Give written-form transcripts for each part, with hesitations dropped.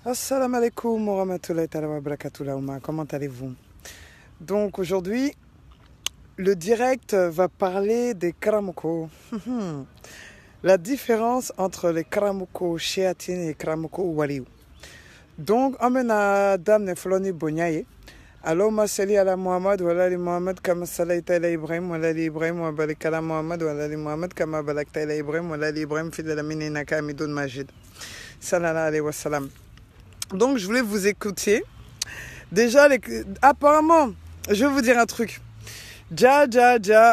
Assalamu alaikum wa rahmatullahi wa barakatuh. Comment allez-vous? Donc aujourd'hui, le direct va parler des karamoko. La différence entre les karamoko shéatine et les karamoko waliou. Donc, amena dame ne floni bonyaye. Allahumma salli ala Muhammad wa ala Muhammad kama sallaita ala Ibrahim wa ala Ibrahim wa barik ala Muhammad wa ala Muhammad kama barakta ala Ibrahim wa ala Ibrahim fil alamin innaka hamidun majid. Sallallahu alayhi wa sallam. Donc je voulais vous écouter. Déjà, apparemment, je vais vous dire un truc. Ja,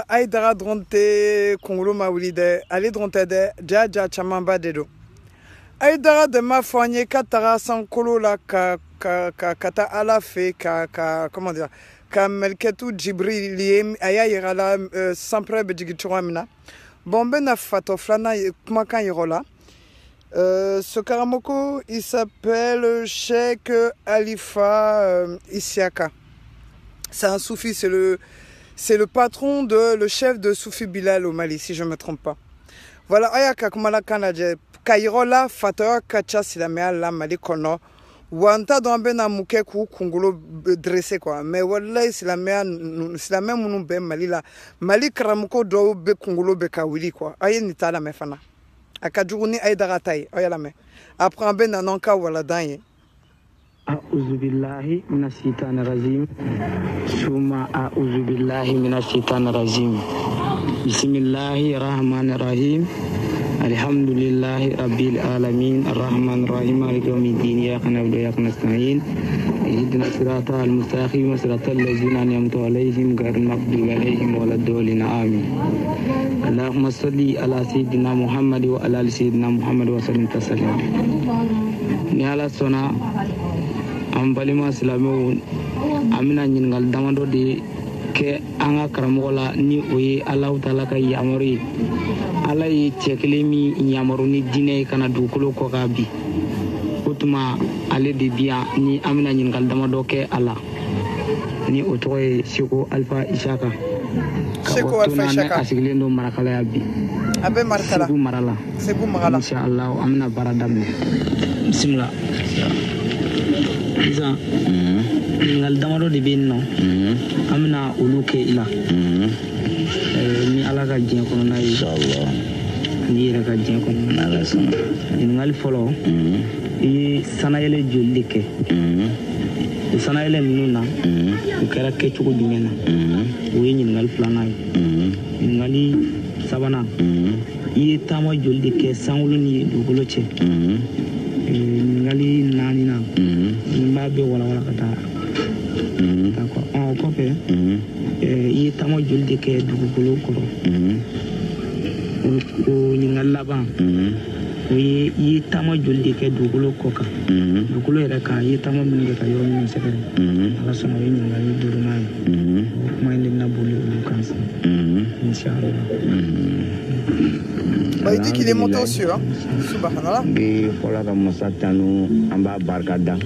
aïdara dronte, kongolo maoulide, allez dronte de, ja, chamamba dedo. Aïdara de ma foigne, katara sans kolo la, kata alafe, comment dire, ka melketu djibri liem, aya yirala, sans prebe djigichuamina. Bombe na fato flana, kumakan yirola. Ce karamoko, il s'appelle Cheikh Alifa Isiaka. C'est un soufi, c'est le patron le chef de Soufi Bilal au Mali, si je ne me trompe pas. Voilà, ayaka kumala kanaje kairola fatoa kacha silamea la Mali kono. Wanta dombe na muke ku kungolo dressé quoi. Mais wallahi silamea munu be Mali la. Mali karamoko do be kungolo be kawili quoi. Aye nitala mefana. Akadjouni aïdaratai oyalame après un ben nanka wala danye a'udhu billahi minash shaitanir rajim summa a'udhu billahi minash shaitanir rajim bismillahir rahmanir rahim alhamdulillahi rabbil alamin arrahmanir rahim maliki yawmiddin iyyaka na'budu wa iyyaka nasta'in ihdinas siratal mustaqim siratal ladzina an'amta 'alaihim ghayril maghdubi 'alaihim waladdallin amin. Allahumma salli ala sayyidina Muhammad wa ala ali sayyidina Muhammad wa sallim taslima. Ni ala sona am balima islamo amina nyingal damando de ke anga karamola ni oye Allah taala ka yamori ala yi chekelemi yamaru ni dine kana dukolo ko gabi utuma ale de biya ni amina nyingal damando ke Allah ni otoy Seko Alpha Ishaka. Seko Alpha Ishaka asiglendo marakala yabi abe marakala Seko marala inshallah amna baradam bismillah isa ngal damaro de benno amna uluke ila ni alaga jien kono na inshallah ni raga jien kono na la sama ngal folo e sanayele jollike sanayele nuna ukara ke chuko dimena we ngal flana ngali sabana yi tamo joldi ke sanwulu ni dugolo che ngali nanina mbabe wala kata d'accord on copé yi tamo joldi ke dugolo koro o ngal laba yi tamo joldi ke dugolo koka dugolo era ka yi tamo minge ka yo min sekere ala sono yi ngali duruna mo indi na boli kansa inshallah. Il dit qu'il est monté aux cieux, hein. Subhanallah. Bi fola ka masatanu amba barkada.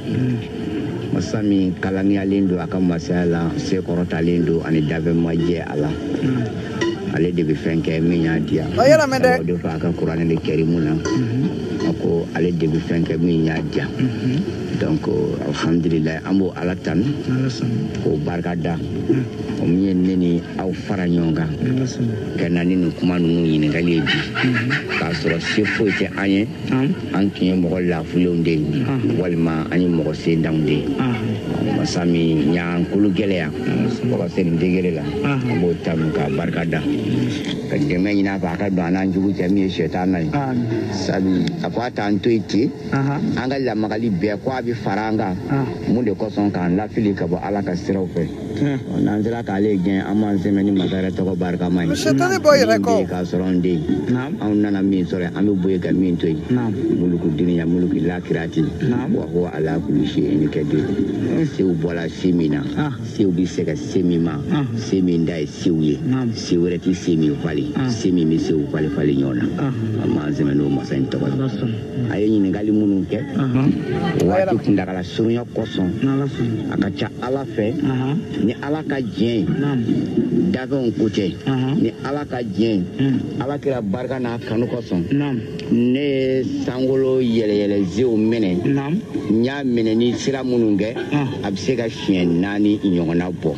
Masami kalani alindo akamasala se korotalindo ani dave maje ala. Ale de bi fenke minya dia. Ayala mede. Do fa ka Qur'an le kerimuna. Ako ale de bi fenke minya dia. Donc alhamdulillah ambo alatan. Ko barkada. O mi neni aw faranyonga. Kanani no kuma no yin ngalebi. Ka soro sefo te anye. An kiye mo la fulonde. Walma ani mo se ndamde. Masami nya kulu geleya. Ko se ndegele la. Ambo tam ka barkada. Ka deme ina ba ka bana njugu jami shetana. Sabi akwata antoiti. Anga la magali be kwa bi faranga. Munde ko son kan la fili ka bo ala ka siraw fe. Nanzira ka le gen aman semeni magara to ko barka mai. Shetane boy reko. Ka soronde. An nana min sore an be boye ka min toyi. Muluku dunya muluku lakirati. Wa huwa ala kulli shay'in qadir. Sew bola semina. Sew bi seka semima. Seminda e sewye. Sewreti semi fali. Semi mi sew fali nyona. Amma semeno masan to ko. Ayi ni ngali munun ke. Wa ndagala surunya kosɔn a ka ca ala fɛ ni ala ka diɲɛ dafɛnw ko tɛ ni ala ka diɲɛ ala kira barika n'a kanu kosɔn ne ye sankolo yɛlɛyɛlɛzew minɛ n y'a minɛ ni sira minnu kɛ a bɛ se ka siɲɛ 4 ɲɔgɔnna bɔ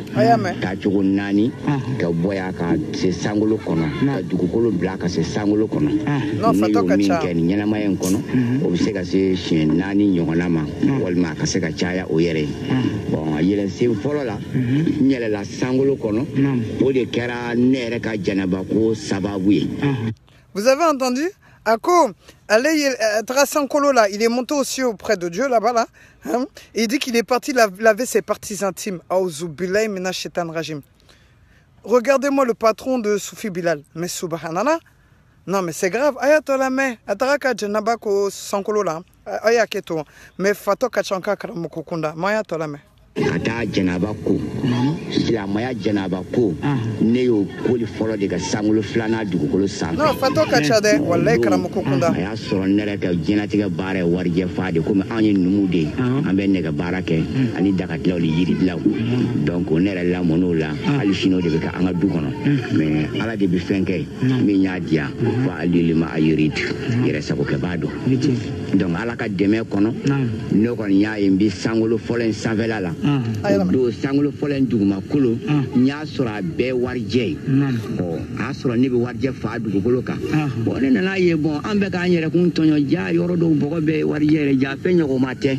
taa cogo 4 ka bɔ yan ka se sankolo kɔnɔ ka dugukolo bila ka se sankolo kɔnɔ ne y'o min kɛ nin ɲɛnamaya in kɔnɔ o bɛ se ka se siɲɛ 4 ɲɔgɔnna ma walima a ka se ka caya o yɛrɛ ye bon yɛlɛsen fɔlɔ la n yɛlɛla sankolo kɔnɔ o de kɛra ne yɛrɛ ka janabako sababu ye. Vous avez entendu? Ako, Sankolo là, il est monté aussi auprès de Dieu là-bas là. Hein? Et il dit qu'il est parti laver ses parties intimes. Aouzubillahi minash shaitan rajim. Regardez-moi le patron de Soufi Bilal. Mais subhanallah. Non mais c'est grave. Ayatollah mais ataraka janabako Sankolo là. Ayaketo. Mais fato kachanka karamukukunda. Ayatollah mais. Kata janaba ko silamaya janaba ko ne y'o koli fɔlɔ de ka sankolo 2nan dugukolo sanfɛ. Non fato ka ca dɛ walayi karamɔgɔkunda. A y'a sɔrɔ ne yɛrɛ ka diɲɛlatigɛ baara ye warijɛ fa de komi anw ye numu de ye an bɛ nɛgɛ baara kɛ ani dagadilaw ni yiridilaw donc ne yɛrɛ lamɔn'o la hali sini o de bɛ kɛ an ka du kɔnɔ mais ala de bɛ fɛn kɛ min y'a diya fa alilima a yurid yɛrɛ sagokɛ b'a dɔn donc ala ka dɛmɛ kɔnɔ ne kɔni y'a ye n bɛ sankolo fɔlɔ in sanfɛla la do sankolo fɔlɔ in dugumakolo n y'a sɔrɔ a bɛɛ warijɛ ye ɔ a y'a sɔrɔ ne bɛ warijɛ fa dugukolo kan bon ne nana ye bon an bɛ k'an yɛrɛ kun tɔɲɔ ja yɔrɔ dɔw bɔgɔ bɛ warijɛ yɛrɛ ja fɛn ɲɔgɔnma tɛ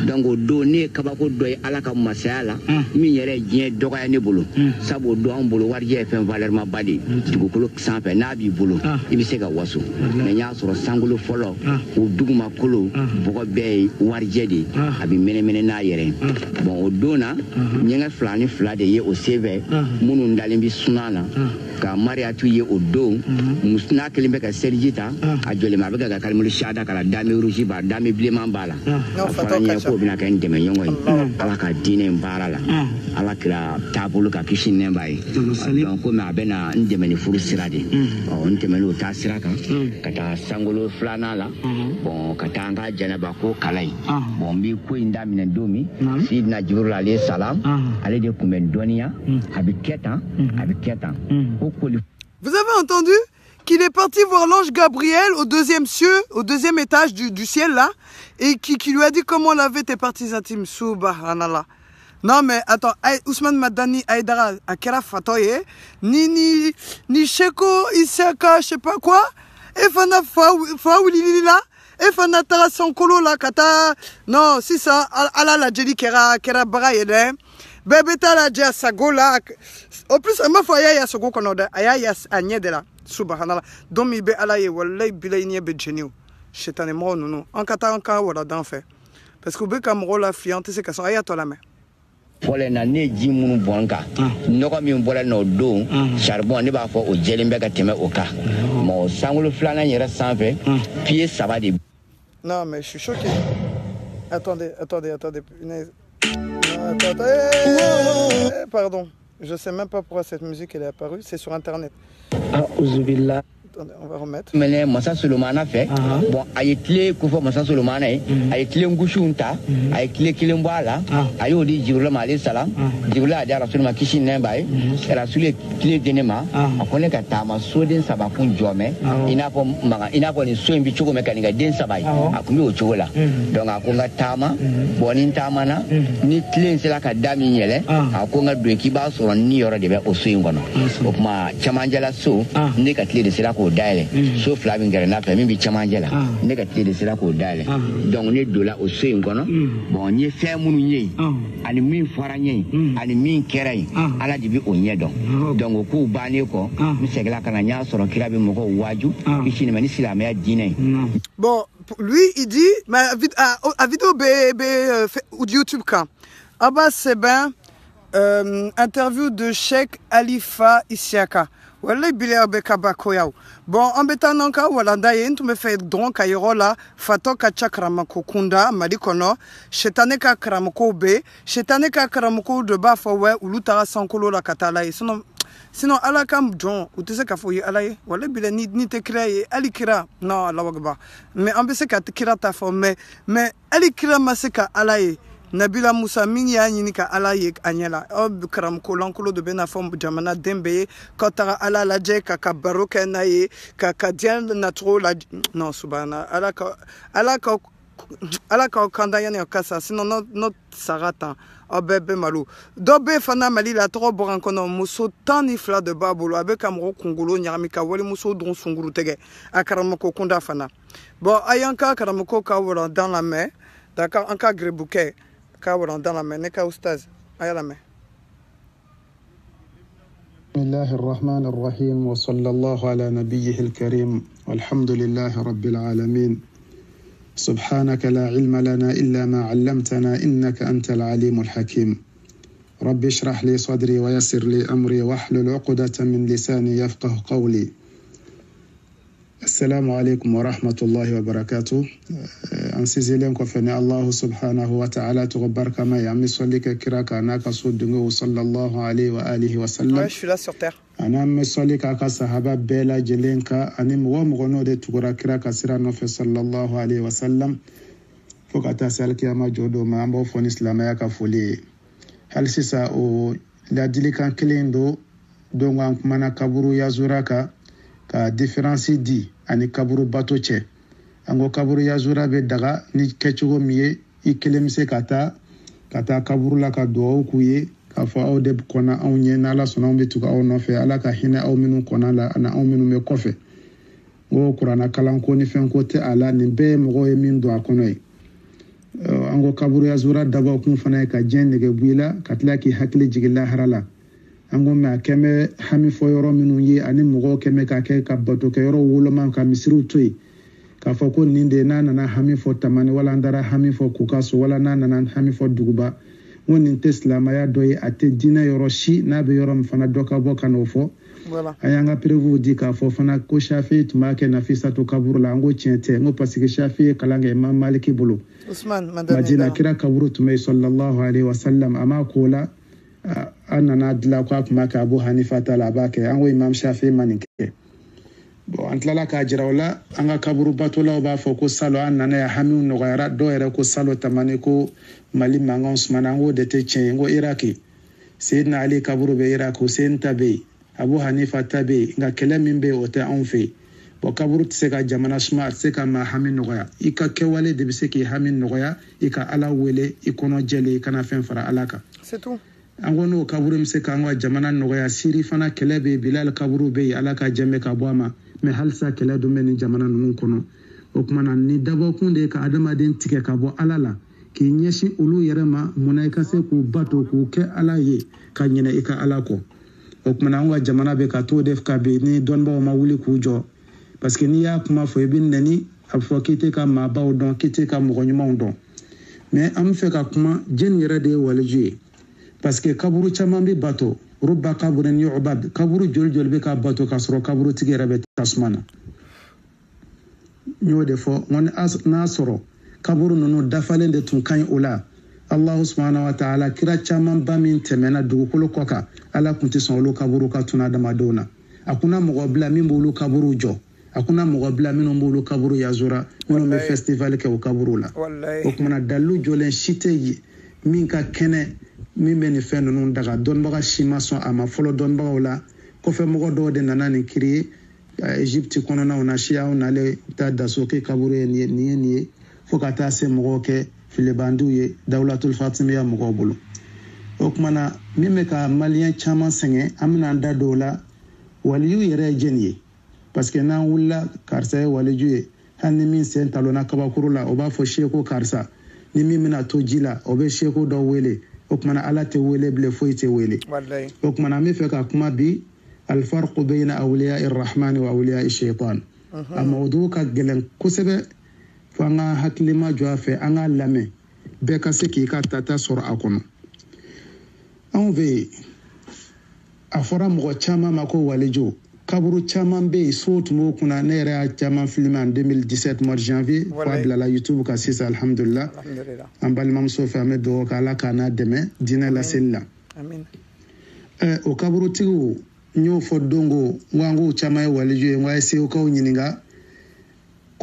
donc o don ne ye kabako dɔ ye ala ka masaya la min yɛrɛ diɲɛ dɔgɔya ne bolo sabu o don an bolo warijɛ ye fɛn valeur ma ba de ye dugukolo sanfɛ n'a b'i bolo i bɛ se ka waso mais n y'a sɔrɔ sankolo fɔlɔ o dugumakolo bɔgɔ bɛɛ ye warijɛ de ye a bɛ mɛnɛmɛnɛ n'a yɛrɛ ye bon o don na ɲɛgɛn 2 ni 2 de ye o senfɛ minnu dalen bɛ sunan na ka mariyatu ye o don n'a kelen bɛ ka seliji ta a jɔlen a bɛ ka kalimulu siyada k'a la dame rouge b'a dame bilenman b'a la a fɔra n ye k'o bɛna kɛ n dɛmɛɲɔgɔn ye ala ka diinɛ in baara la ala kira taabolo ka kisi nɛn b'a ye donc komi a bɛna n dɛmɛ ni furu sira de n tɛmɛn'o taa sira kan ka taa sankolo 2nan la bon ka taa an ka janabako kalan ye bon n bɛ ko in daminɛ don min sidina jibril alayhi salam ale de tun bɛ dɔnniya a bɛ kɛ tan a bɛ kɛ tan. Vous avez entendu qu'il est parti voir l'ange Gabriel au 2e cieux, au 2e étage du ciel là, et qui lui a dit comment laver tes parties intimes. Subhanallah. Non mais attends, Ousmane Madani Aïdara Akera Fatoye, ni Sheko Isaka, je sais pas quoi, et Fana Faoulilila, et Fana Tara Sankolo la Kata, non, si ça, ala la Jeli Kera Barayede, Bebeta la Dja Sagola, en plus, ma foi, ya Sago Konoda, Aya Agnès de la, Subhanallah, Domi Be Alaye, Walay Bilaynie Bedjenio, Chetane Moro, non, en Kata, en Ka, voilà, d'en fait. Parce que Bekamro la fiante, c'est qu'à son ayatollah main. Fɔlɔ na ne ji minnu bɔn kan nɔgɔ min bɔra n'o don charbon ne b'a fɔ o jɛlen bɛ ka tɛmɛ o kan mais o sankolo 2nan yɛrɛ sanfɛ pied 3 de. Non mais je suis choqué. Attendez. Pardon, je sais même pas pourquoi cette musique elle est apparue, c'est sur internet. Attendez, on va remettre. Mais Massa Solomana fait bon a ye tile ko fɔ Massa Solomana ye a ye tile ngusiw ta a ye tile kelen bɔ a la a y'o di Jibril ma alayhi salam Jibril a di Rasul ma kisi nɛn b'a ye Rasul ye tile di ne ma a ko ne ka taama soden 3 kun jɔmɛ i n'a fɔ nin so in bɛ cogo min ka nin kɛ den 3 ye a kun bɛ o cogo la donc a ko n ka taama bon ni n taamana ni tile in sera ka da min yɛlɛ a ko n ka don k'i b'a sɔrɔ ni yɔrɔ de bɛ o so in kɔnɔ o tuma cɛmancɛla so ne ka tile de sera k'o dayɛlɛ so 2 min gɛrɛ n'a fɛ min bɛ cɛmancɛ la ne ka tile de sera k'o dayɛlɛ donc ne donna o so in kɔnɔ bon n ye fɛn minnu ye yen ani min fɔra n ye yen ani min kɛra yen ala de bɛ o ɲɛ dɔn donc o kow bannen kɔ n seginna ka na n y'a sɔrɔ kira bɛ mɔgɔw waaju kisi ni silamɛya diinɛ ye. Bon, lui il dit ma vidéo YouTube quand Abbas Sebin interview de Cheikh Alifa Isiaka. Wala bilea beka bakoyao. Bon, ambeta nanka wala ndaye ntu me fait dron kayirola fato ka chakramako kunda malikono shetane ka kramako be shetane ka kramako de bafawe ulutara sankolo la katala isono sinon ala kam jon ou te se ka fo ye ala ye wala bila ni te kira ye ali kira non Allah akbar mais an be se ka te kira ta fo mais ali kira ma se ka ala ye Nabila Musa min ya ɲini ka ala ye a ɲɛla aw karamɔgɔ lankolon de bɛna fɔ jamana den bɛɛ ye k'aw taga ala lajɛ ka baro kɛ n'a ye ka diɲɛ nacogo la non subahana ala k'aw kanda yanni aw ka sa sinon n'o sara tan aw bɛɛ bɛ malo dɔ bɛ fana Mali la tɔgɔ bɔra n kɔnɔ muso 12 de b'a bolo a bɛ ka mɔgɔ kunkolo ɲagami ka walimuso don sunkuru tigɛ a karamɔgɔ kunda fana bon a y'an ka karamɔgɔ ka walandan lamɛn d'accord an ka gerebukɛ بسم الله الرحمن الرحيم وصلى الله على نبيه الكريم والحمد لله رب العالمين سبحانك لا علم لنا إلا ما علمتنا إنك أنت العليم الحكيم رب اشرح لي صدري ويسر لي أمري واحلل عقدة من لساني يفقه قولي السلام عليكم ورحمة الله وبركاته أنسي لين كفني الله سبحانه وتعالى تغبر كما يعمل صليك كراك أناك صدقه صلى الله عليه وآله وسلم أنا مصليك أكا صحابة بلا جلينك أني موامغنو دي تغرا كراك سيرانو في صلى الله عليه وسلم فقط أسألك يا ما جودو ما أمبو فون إسلامي كفولي هل سيسا أو لديلي كان كلين دو دونغان كمانا كبرو يازوراكا ka différence di ani kaburu bato cɛ an ko kaburu yazura bɛ daga ni kɛcogo min ye I kelen bɛ se ka taa kaburu la ka dugawu k'u ye k'a fɔ aw de kɔnna anw ɲɛ n'Ala sɔnna anw bɛ tugu aw nɔfɛ Ala ka hinɛ aw minnu kɔnna la ani anw minnu bɛ kɔfɛ n ko kuranna kalanko ni fɛnko tɛ a la nin bɛɛ ye mɔgɔw ye min don a kɔnɔ ye an ko kaburu yazura dabɔ kun fana ye ka diɲɛ nege bɔ I la ka tila k'i hakili jigin lahara la an ko mɛ a kɛ bɛ hami fɔ yɔrɔ minnu ye ani mɔgɔw kɛ bɛ ka kɛ ka bato kɛ yɔrɔ woloma ka misiriw to yen k'a fɔ ko nin de n'a nana hami fɔ tamani wala an taara hami fɔ kukaso wala n'a nana hami fɔ duguba n ko nin tɛ silamɛya dɔ ye a tɛ diinɛ yɔrɔ si n'a bɛ yɔrɔ min fana dɔ ka bɔ ka n'o fɔ a y'an ka preuve di k'a fɔ fana ko Shafi tun b'a kɛ Nafisatu kaburu la n ko tiɲɛ tɛ n ko parce que Shafi ye kalan kɛ Imam Maliki bolo Madina kira kaburu tun bɛ yen sallallahu alaihi wa sallam a ma ko la an nana dilan ko a tun b'a kɛ Abu Hanifa ta la a b'a kɛ an ko Imam Shafi ma nin kɛ bon an tilala k'a jira o la an ka kaburu batolaw b'a fɔ ko salo an nana ya hamiw nɔgɔyara dɔw yɛrɛ ko salo tamani ko Mali mankanw sumana n ko de tɛ tiɲɛ ye n ko Iraki Seydina Ali kaburu bɛ Iraki Hussein ta bɛ yen Abu Hanifa ta bɛ yen nka kɛlɛ min bɛ yen o tɛ anw fɛ yen bon kaburu tɛ se ka jamana suma a tɛ se ka maa hami nɔgɔya I ka kɛwale de bɛ se k'i hami nɔgɔya I ka Ala wele I kɔnɔ jɛlen I kana fɛn fara Ala kan c'est tout an ko n'o kaburu bɛ se k'an ka jamana nɔgɔya Siri fana kɛlɛ bɛ yen Bilal kaburu bɛ yen Ala ka jɛmɛ ka bɔ a ma mais halisa kɛlɛ dun bɛ nin jamana ninnu kɔnɔ o tuma na ni dabɔkun de ye ka adamaden tigɛ ka bɔ Ala la k'i ɲɛsin olu yɛrɛ ma munna I ka se k'u bato k'u kɛ Ala ye ka ɲinɛ I ka Ala kɔ o tuma na an ka jamana bɛ ka to de ka bɛn ni dɔnnibaaw ma wuli k'u jɔ parce que n'i y'a kuma fɔ I bɛ nɛni a bɛ fɔ k'i tɛ ka maabaw dɔn k'i tɛ ka mɔgɔ ɲumanw dɔn mais an bɛ fɛ ka kuma jɛni yɛrɛ de ye waliju ye parce que kaburu caman bɛ bato rubba kaburin yu'bad kaburu joli bɛ ka bato ka sɔrɔ kaburu tigi yɛrɛ bɛ tasuma na n y'o de fɔ n ko n'a sɔrɔ kaburu ninnu dafalen de tun ka ɲi o la Allah subhanahu wa ta'ala kira caman ba min tɛmɛna dugukolo kɔ kan Ala tun tɛ sɔn olu kaburu ka tunu adamadenw na a kunna mɔgɔ bila min b'olu kaburu jɔ a kunna mɔgɔ bila minnu b'olu kaburu yazura minnu bɛ festival kɛ o kaburu la o kumana dalilu jɔlen si tɛ yen min ka kɛnɛ min bɛ nin fɛn ninnu daga dɔnnibaga si ma sɔn a ma fɔlɔ dɔnnibagaw la kɔfɛ mɔgɔ dɔw de nana nin kiiri Egypte kɔnɔnaw na siyaw nalen taa Dasoke kaburu ye nin ye fo ka taa se mɔgɔw kɛ filibandiw ye Dawulatul Fatimiya mɔgɔw bolo o kumana min bɛ ka maliyɛn caman sɛgɛn an bɛna an da don o la waliyu yɛrɛ ye jɛni ye parce que n'an wulila karisa ye waliju ye hali ni min sen talonna kabakuru la o b'a fɔ seko karisa ni min bɛna to ji la o bɛ seko dɔ wele o kumana Ala tɛ wele bilen foyi tɛ wele o kumana an bɛ fɛ ka kuma bi alfarqu bayna awliya irrahmani wa awliya shaitan a mawdu ka gɛlɛn kosɛbɛ fo an ka hakilima jɔ a fɛ an ka lamɛn bɛɛ ka se k'i ka tata sɔrɔ a kɔnɔ anw fɛ yen a fɔra mɔgɔ caman ma ko waliju kaburu caman bɛ yen so tun b'o kunna ne yɛrɛ y'a caman filmé en 2017 mois de janvier fo a bilala YouTube kan sisan alhamdulillah an balimamuso fɛ an bɛ dugawu kɛ Ala k'a n'a dɛmɛ diinɛ laseli la o kaburutigiw nyo fo dongo wangu chama waliju ngwa se ko nyininga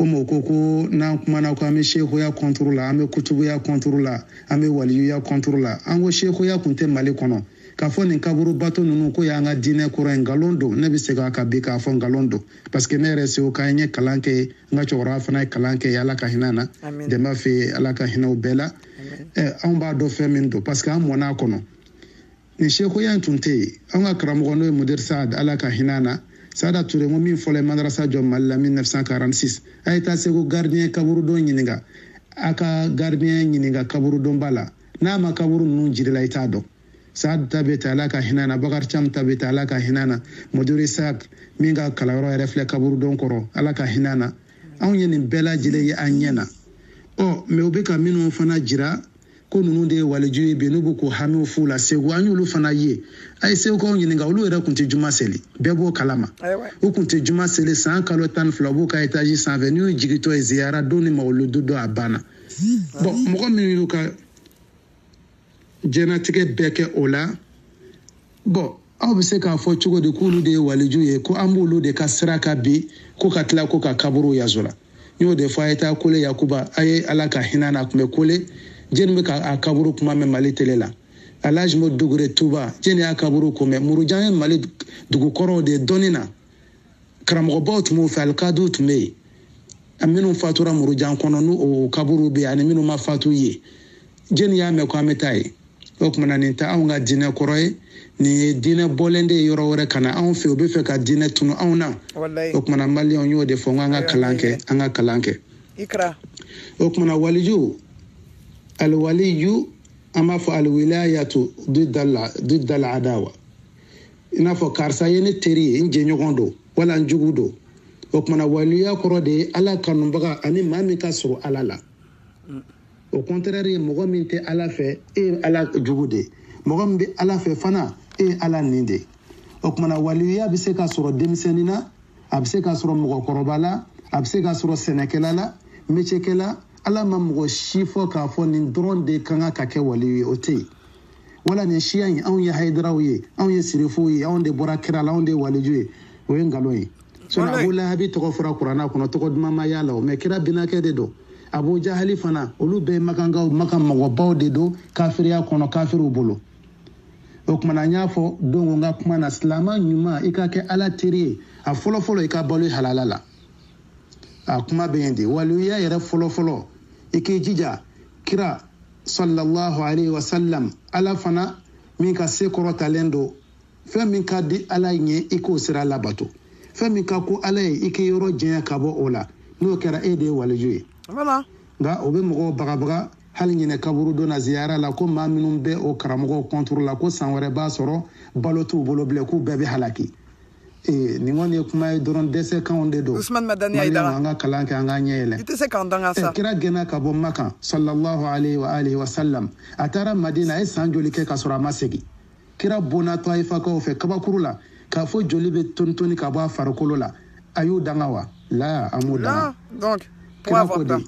komo koko na kumana ko ame sheikh ya contrôle ame kutubu ya contrôle ame waliju ya contrôle ango sheikh ya kunte mali kono ka fo ni kaburu bato nunu ko ya nga dine ko ngalondo ne bi se ka be ka fo ngalondo parce que ne rese o ka nye kalanke nga chora fana kalanke ya la ka hinana de ma fe ala ka hina bela on ba do femindo parce que amona kono ni sheikh ya tunte an ga karamo no mudir saad ala ka hinana sada ture mo min fole madrasa jomal la 1946 ayta se ko gardien kaburu do nyininga aka gardien nyininga kaburu do bala na ma kaburu nun jirila ita do saad tabeta ala ka hinana bakar cham tabeta ala ka hinana mudir saad minga kalaro refle kaburu do koro ala ka hinana an yini bela jile ya anyena o me obeka minu fana jira ko nunu de waliju be nubu ko hanu fula segu anyulu fana ye ay se ko nyininga ulu era kunti juma seli bebo kalama o kunti juma seli san kalo tan flabo ka etaji san venu jigito e ziara doni mawludu do abana bon mo minu ka jenatike beke ola bon aw be se ka fo chugo de kulu de waliju ye ko ambulu de kasraka bi ko katla ko ka kaburu yazola yo de fa eta kole yakuba ay alaka hinana kume kole jeni ka akaburu kuma me mali telela alaj mo dugure tuba jeni akaburu kuma murujan mali dugu koro de donina kramo bot mo fal kadu tume aminu fatura murujan kono nu o kaburu be ani minu ma fatu ye jeni ya me ko ametai o kuma nan ta an ga dina koroy ni dina bolende yoro wore kana an fe obe fe ka dina tunu awna wallahi o kuma nan mali on yo de fo nga kalanke anga kalanke ikra o kuma na waliju الولي أما فالولاية ضد العداوة إن فكارسا ينتري إن جنيوندو ولا نجودو وكمنا وليا كرودي على كانوا بقى أني ما مكسروا على لا au contraire مغمين تي على في إيه على جودي مغمين بي على في فنا إيه على نيندي وكمنا وليا بسكا سورة دمسنينا أبسكا سورة مغوكروبالا أبسكا سورة سنكلا ميشكلا ala mamgo shifo ka fo nin drone de kanga ka ke wali ote wala ne shiyan an ya haidrawi an ya sirifu yi an de borakira la an de waliju o ngaloyi so na bula habi to ko fura qur'ana kono to ko mama yala o me kira binake de do abu jahali fana olu be makanga makam mago bawde do kafiriya kono kafiru bolo o kuma na nyafo dongo nga kuma na islama nyuma ikake ala tiri a folo folo ikabalu halalala akuma bendi waluya yere folo ike jija kira sallallahu alaihi wasallam ala fana min ka sekoro talendo fe min ka di ala nye iko sira labato fe min ka ko ala ike yoro jenya kabo ola no kera ede waliju wala ga obe mo baga hal nyine kaburu do na ziyara la ko ma minum be o karamo contrôle la ko sanware ba soro balotu bolo ble ku bebe halaki ni woni kuma doron dese kan onde do Ousmane Madani Aidara anga kalanke anga nyele ite se kan danga sa kira gena ka bo maka sallallahu alaihi wa alihi wa sallam atara madina e sanjoli ke kasura masegi kira bona taifa ko fe kaba kurula ka fo joli be tontoni ka ba farkolo la ayu danga wa la amuda donc pour avoir ça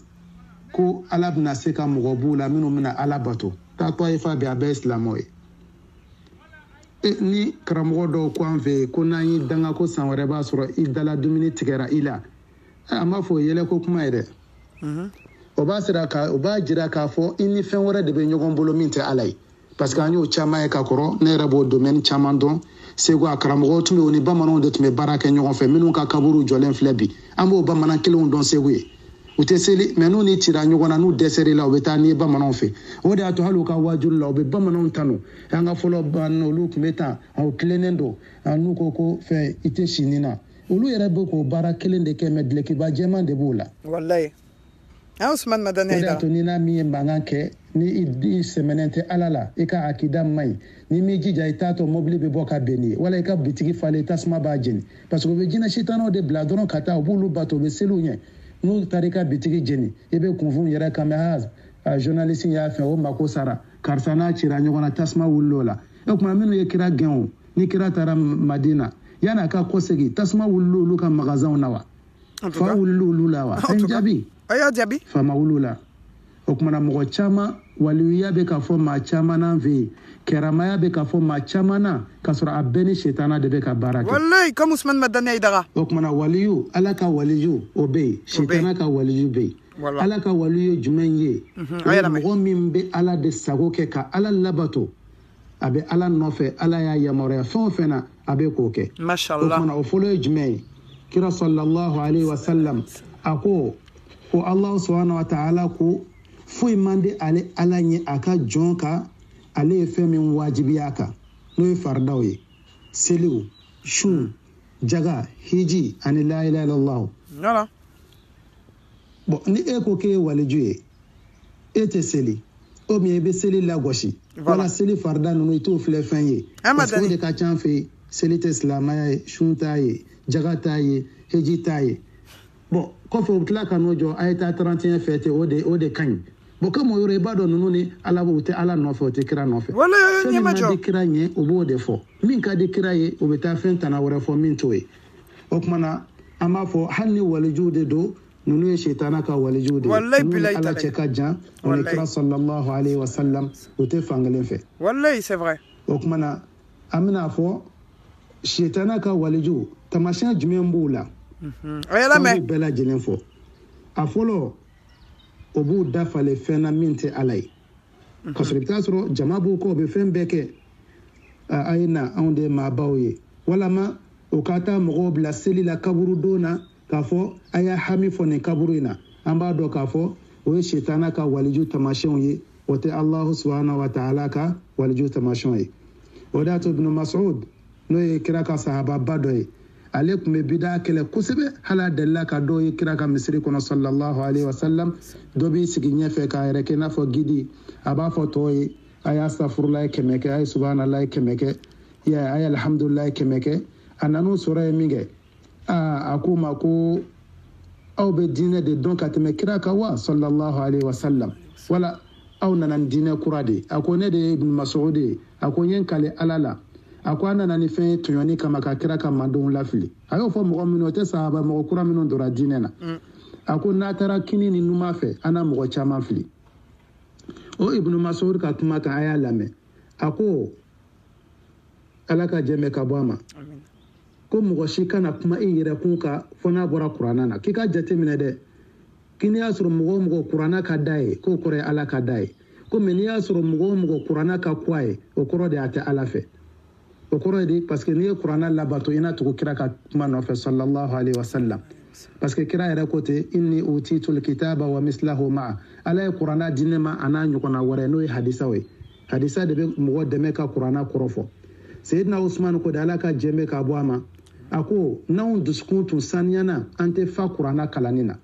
ko alabna se ka mugobula minu mina alabato ta taifa be abe islamoy ni karamɔgɔ dɔw ko an fɛ ko n'an ye danga ko san wɛrɛ b'a sɔrɔ I dala dumuni tigɛra I la a m'a fɔ yɛlɛ ko kuma ye dɛ o b'a jira k'a fɔ I ni fɛn wɛrɛ de bɛ ɲɔgɔn bolo min tɛ Ala ye parce que an y'o caman ye ka kɔrɔ ne yɛrɛ b'o domaine caman dɔn Segu a karamɔgɔw tun bɛ o ni bamananw de tun bɛ baara kɛ ɲɔgɔn fɛ minnu ka kaburu jɔlen filɛ bi an b'o bamanan kelenw dɔn Segu ye u tɛ seli mais n'u ni cira ɲɔgɔn na n'u dɛsɛr'i la u bɛ taa n'i ye bamananw fɛ o de y'a to hali u ka wajulu la u bɛ bamananw tanu an ka fɔlɔ olu tun bɛ taa u tilennen don n'u ko fɛn I tɛ si nin na olu yɛrɛ bɛ k'o baara kelen de kɛ mais dulokiba jɛman de b'o la walayi Ousmane Madani Aidara o de y'a to ni n'a min ye mankan kɛ ni I sɛmɛnen tɛ Ala la I ka akida man ɲi ni m'i jija I t'a to mobili bɛ bɔ ka bɛn n'i ye wala I ka bitigi falen tasuma b'a jeni parce que u bɛ jinɛ sitanaw de bila dɔrɔn ka taa u b'olu bato u bɛ seliw ɲɛ n'u taara I ka bitigi jeni I bɛ kunfun yɛrɛ kan mɛ journaliste y'a fɛ o mako sara karisa n'a cira ɲɔgɔn na tasuma wulila o la o tuma minnu ye kira gɛn o ni kira taara Madina yanni a ka kɔsegi tasuma wulila olu ka magasinw na wa fa wulila olu la wa a ye jaabi a y'a jaabi faama wulila o kumana mɔgɔ caman waliya bɛ ka fɔ maa caman na fɛ yen kɛramaya bɛ ka fɔ maa caman na k'a sɔrɔ a bɛɛ ni sitana de bɛ ka baara kɛ. wallahi comme Ousmane Madani Aïdara. o kumana waliyu ala ka waliyu o bɛ yen sitana ka waliyu bɛ yen. ala ka waliyu jumɛn ye. mɔgɔ min bɛ ala de sago kɛ ka ala labato a bɛ ala nɔfɛ ala y'a yamaruya fɛn o fɛn na a bɛ k'o kɛ. mashallah. o kumana o fɔlɔ ye jumɛn ye kira sallallahu alaihi wa sallam a ko Allah subhanahu wa ta'ala ko foyi man di ale ala ɲɛ a ka jɔn kan ale ye fɛn min wajibiya kan n'o ye faridaw ye seliw su jaga hiji ani la ilaha illallah. voilà. bon ni e ko k'e ye waliju ye e tɛ seli o bien e bɛ seli lagosi wala seli farida ninnu i t'o filɛ fɛn ye parce que o de ka ca an fɛ yen seli tɛ silamɛya ye sun t'a ye jaga t'a ye hiji t'a ye. bon kɔfɛ u tila ka n'o jɔ a ye taa 31 fête o de ka ɲi. bon comme o yɔrɔ i b'a dɔn ninnu ni ala u tɛ ala nɔfɛ o tɛ kira nɔfɛ. fɛn min ma di kira ɲɛ o b'o de fɔ min ka di kira ye o bɛ taa fɛn tana wɛrɛ fɔ min t'o ye. o kumana an b'a fɔ hali ni walijuw de don ninnu ye sitana ka walijuw de ye ninnu ni ala cɛ ka jan o ni kira sallallahu alaihi wa sallam o tɛ fankelen fɛ. wallahi c'est vrai. o kumana an bɛna fɔ sitana ka walijuw tamasiyɛn jumɛn b'u la. b'u bɛɛ lajɛlen fɔ a fɔlɔ o b'u dafalen fɛn na min tɛ ala ye ka sɔrɔ i bɛ taa sɔrɔ jama b'u kɔ o bɛ fɛn bɛɛ kɛ a ye na anw de maabaw ye walama o ka taa mɔgɔw bila seli la kaburu don na k'a fɔ a y'a hami fɔ nin kaburu in na an b'a dɔn k'a fɔ o ye sitana ka waliju tamasiyɛnw ye o tɛ alahu subhanahu wa ta'ala ka waliju tamasiyɛnw ye o de y'a to ibn Mas'ud n'o ye kira ka sahababa dɔ ye ale tun bɛ bida kɛlɛ kosɛbɛ hali a delila ka dɔw ye kira ka misiri kɔnɔ sallallahu alaihi wa sallam dɔ b'i sigi ɲɛfɛ k'a yɛrɛ kɛ i n'a fɔ gidi a b'a fɔ tɔw ye a y'a astafurulahi 100 kɛ a ye subhanallahi 100 kɛ a ye alhamdulilahi 100 kɛ a nan'u sɔrɔ ye min kɛ a k'u ma ko aw bɛ diinɛ de dɔn ka tɛmɛ kira kan wa sallallahu alaihi wa sallam wala aw nana ni diinɛ kura de a ko ne de ye ibn Mas'ud ye a ko n ye n kale ala la a ko an nana ni fɛn ye tɔɲɔni kama ka kira ka mandenw lafili a y'o fɔ mɔgɔ minnu o tɛ sahaba mɔgɔ kura minnu donna diinɛ na a ko n'a taara kini ni numan fɛ an na mɔgɔ caman fili o ibn Mas'ud ka kuma kan a y'a lamɛn a ko ala ka jɛn bɛ ka bɔ a ma ko mɔgɔ si kana kuma i yɛrɛ kun kan fɔ n'a bɔra kuranna na k'i ka jateminɛ dɛ k'i n'i y'a sɔrɔ mɔgɔ o mɔgɔ kuranna ka da ye k'o kɔrɔ ye ala ka da ye ko mɛ n'i y'a sɔrɔ mɔgɔ o mɔgɔ kuranna ka kɔ a ye o kɔrɔ de a tɛ ala fɛ o kɔrɔ ye de parce que n'i ye kuranna labato i n'a tugu kira ka kuma nɔfɛ sallallahu alaihi wa sallam parce que kira yɛrɛ ko ten inni utitul kitaba wa mislahu ma'a ala ye kuranna di ne ma a n'a ɲɔgɔnna wɛrɛ n'o ye hadisaw ye hadisa de bɛ mɔgɔ dɛmɛ ka kuranna kɔrɔ fɔ seyidina usman ko de ala ka jɛn bɛ ka bɔ a ma a ko n'anw dusukun tun saniyana an tɛ fa kuranna kalanni na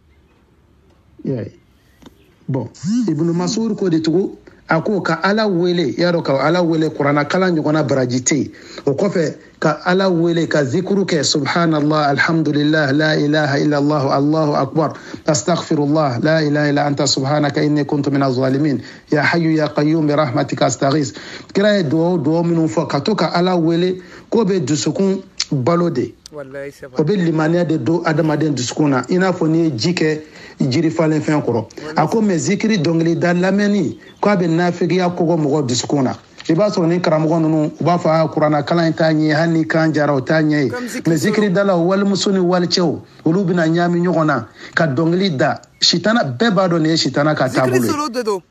bon ibn Mas'ud ko de tugu a ko ka ala wele y'a dɔn ka ala wele kuranna kalan ɲɔgɔnna baraji tɛ yen o kɔfɛ ka ala wele ka zikuru kɛ subhanallah alhamdulillah la ilaha illallah allahu akbar astaghfirullah la ilaha illa anta subhanaka inni kuntu minaz zalimin ya hayyu ya qayyum bi rahmatika astaghis kira ye duwawu minnu fɔ ka to ka ala wele k'o bɛ dusukun balo de o bɛ limaniya de don adamaden dusukun na i n'a fɔ n'i ye ji kɛ jiri falen fɛn kɔrɔ a ko mɛ zikiri dɔnkilida lamɛnni k'a bɛ nafigiya kɔgɔ mɔgɔ dusukun na i b'a sɔrɔ ni karamɔgɔ ninnu u b'a fɔ a kuranna kalan in t'a ɲɛ hali ni kan jara o t'a ɲɛ ye mɛ zikiri dalaw walimuso ni walicɛw olu bɛna ɲaami ɲɔgɔn na ka dɔnkili da sitana bɛɛ b'a dɔn nin ye sitana ka taabolo ye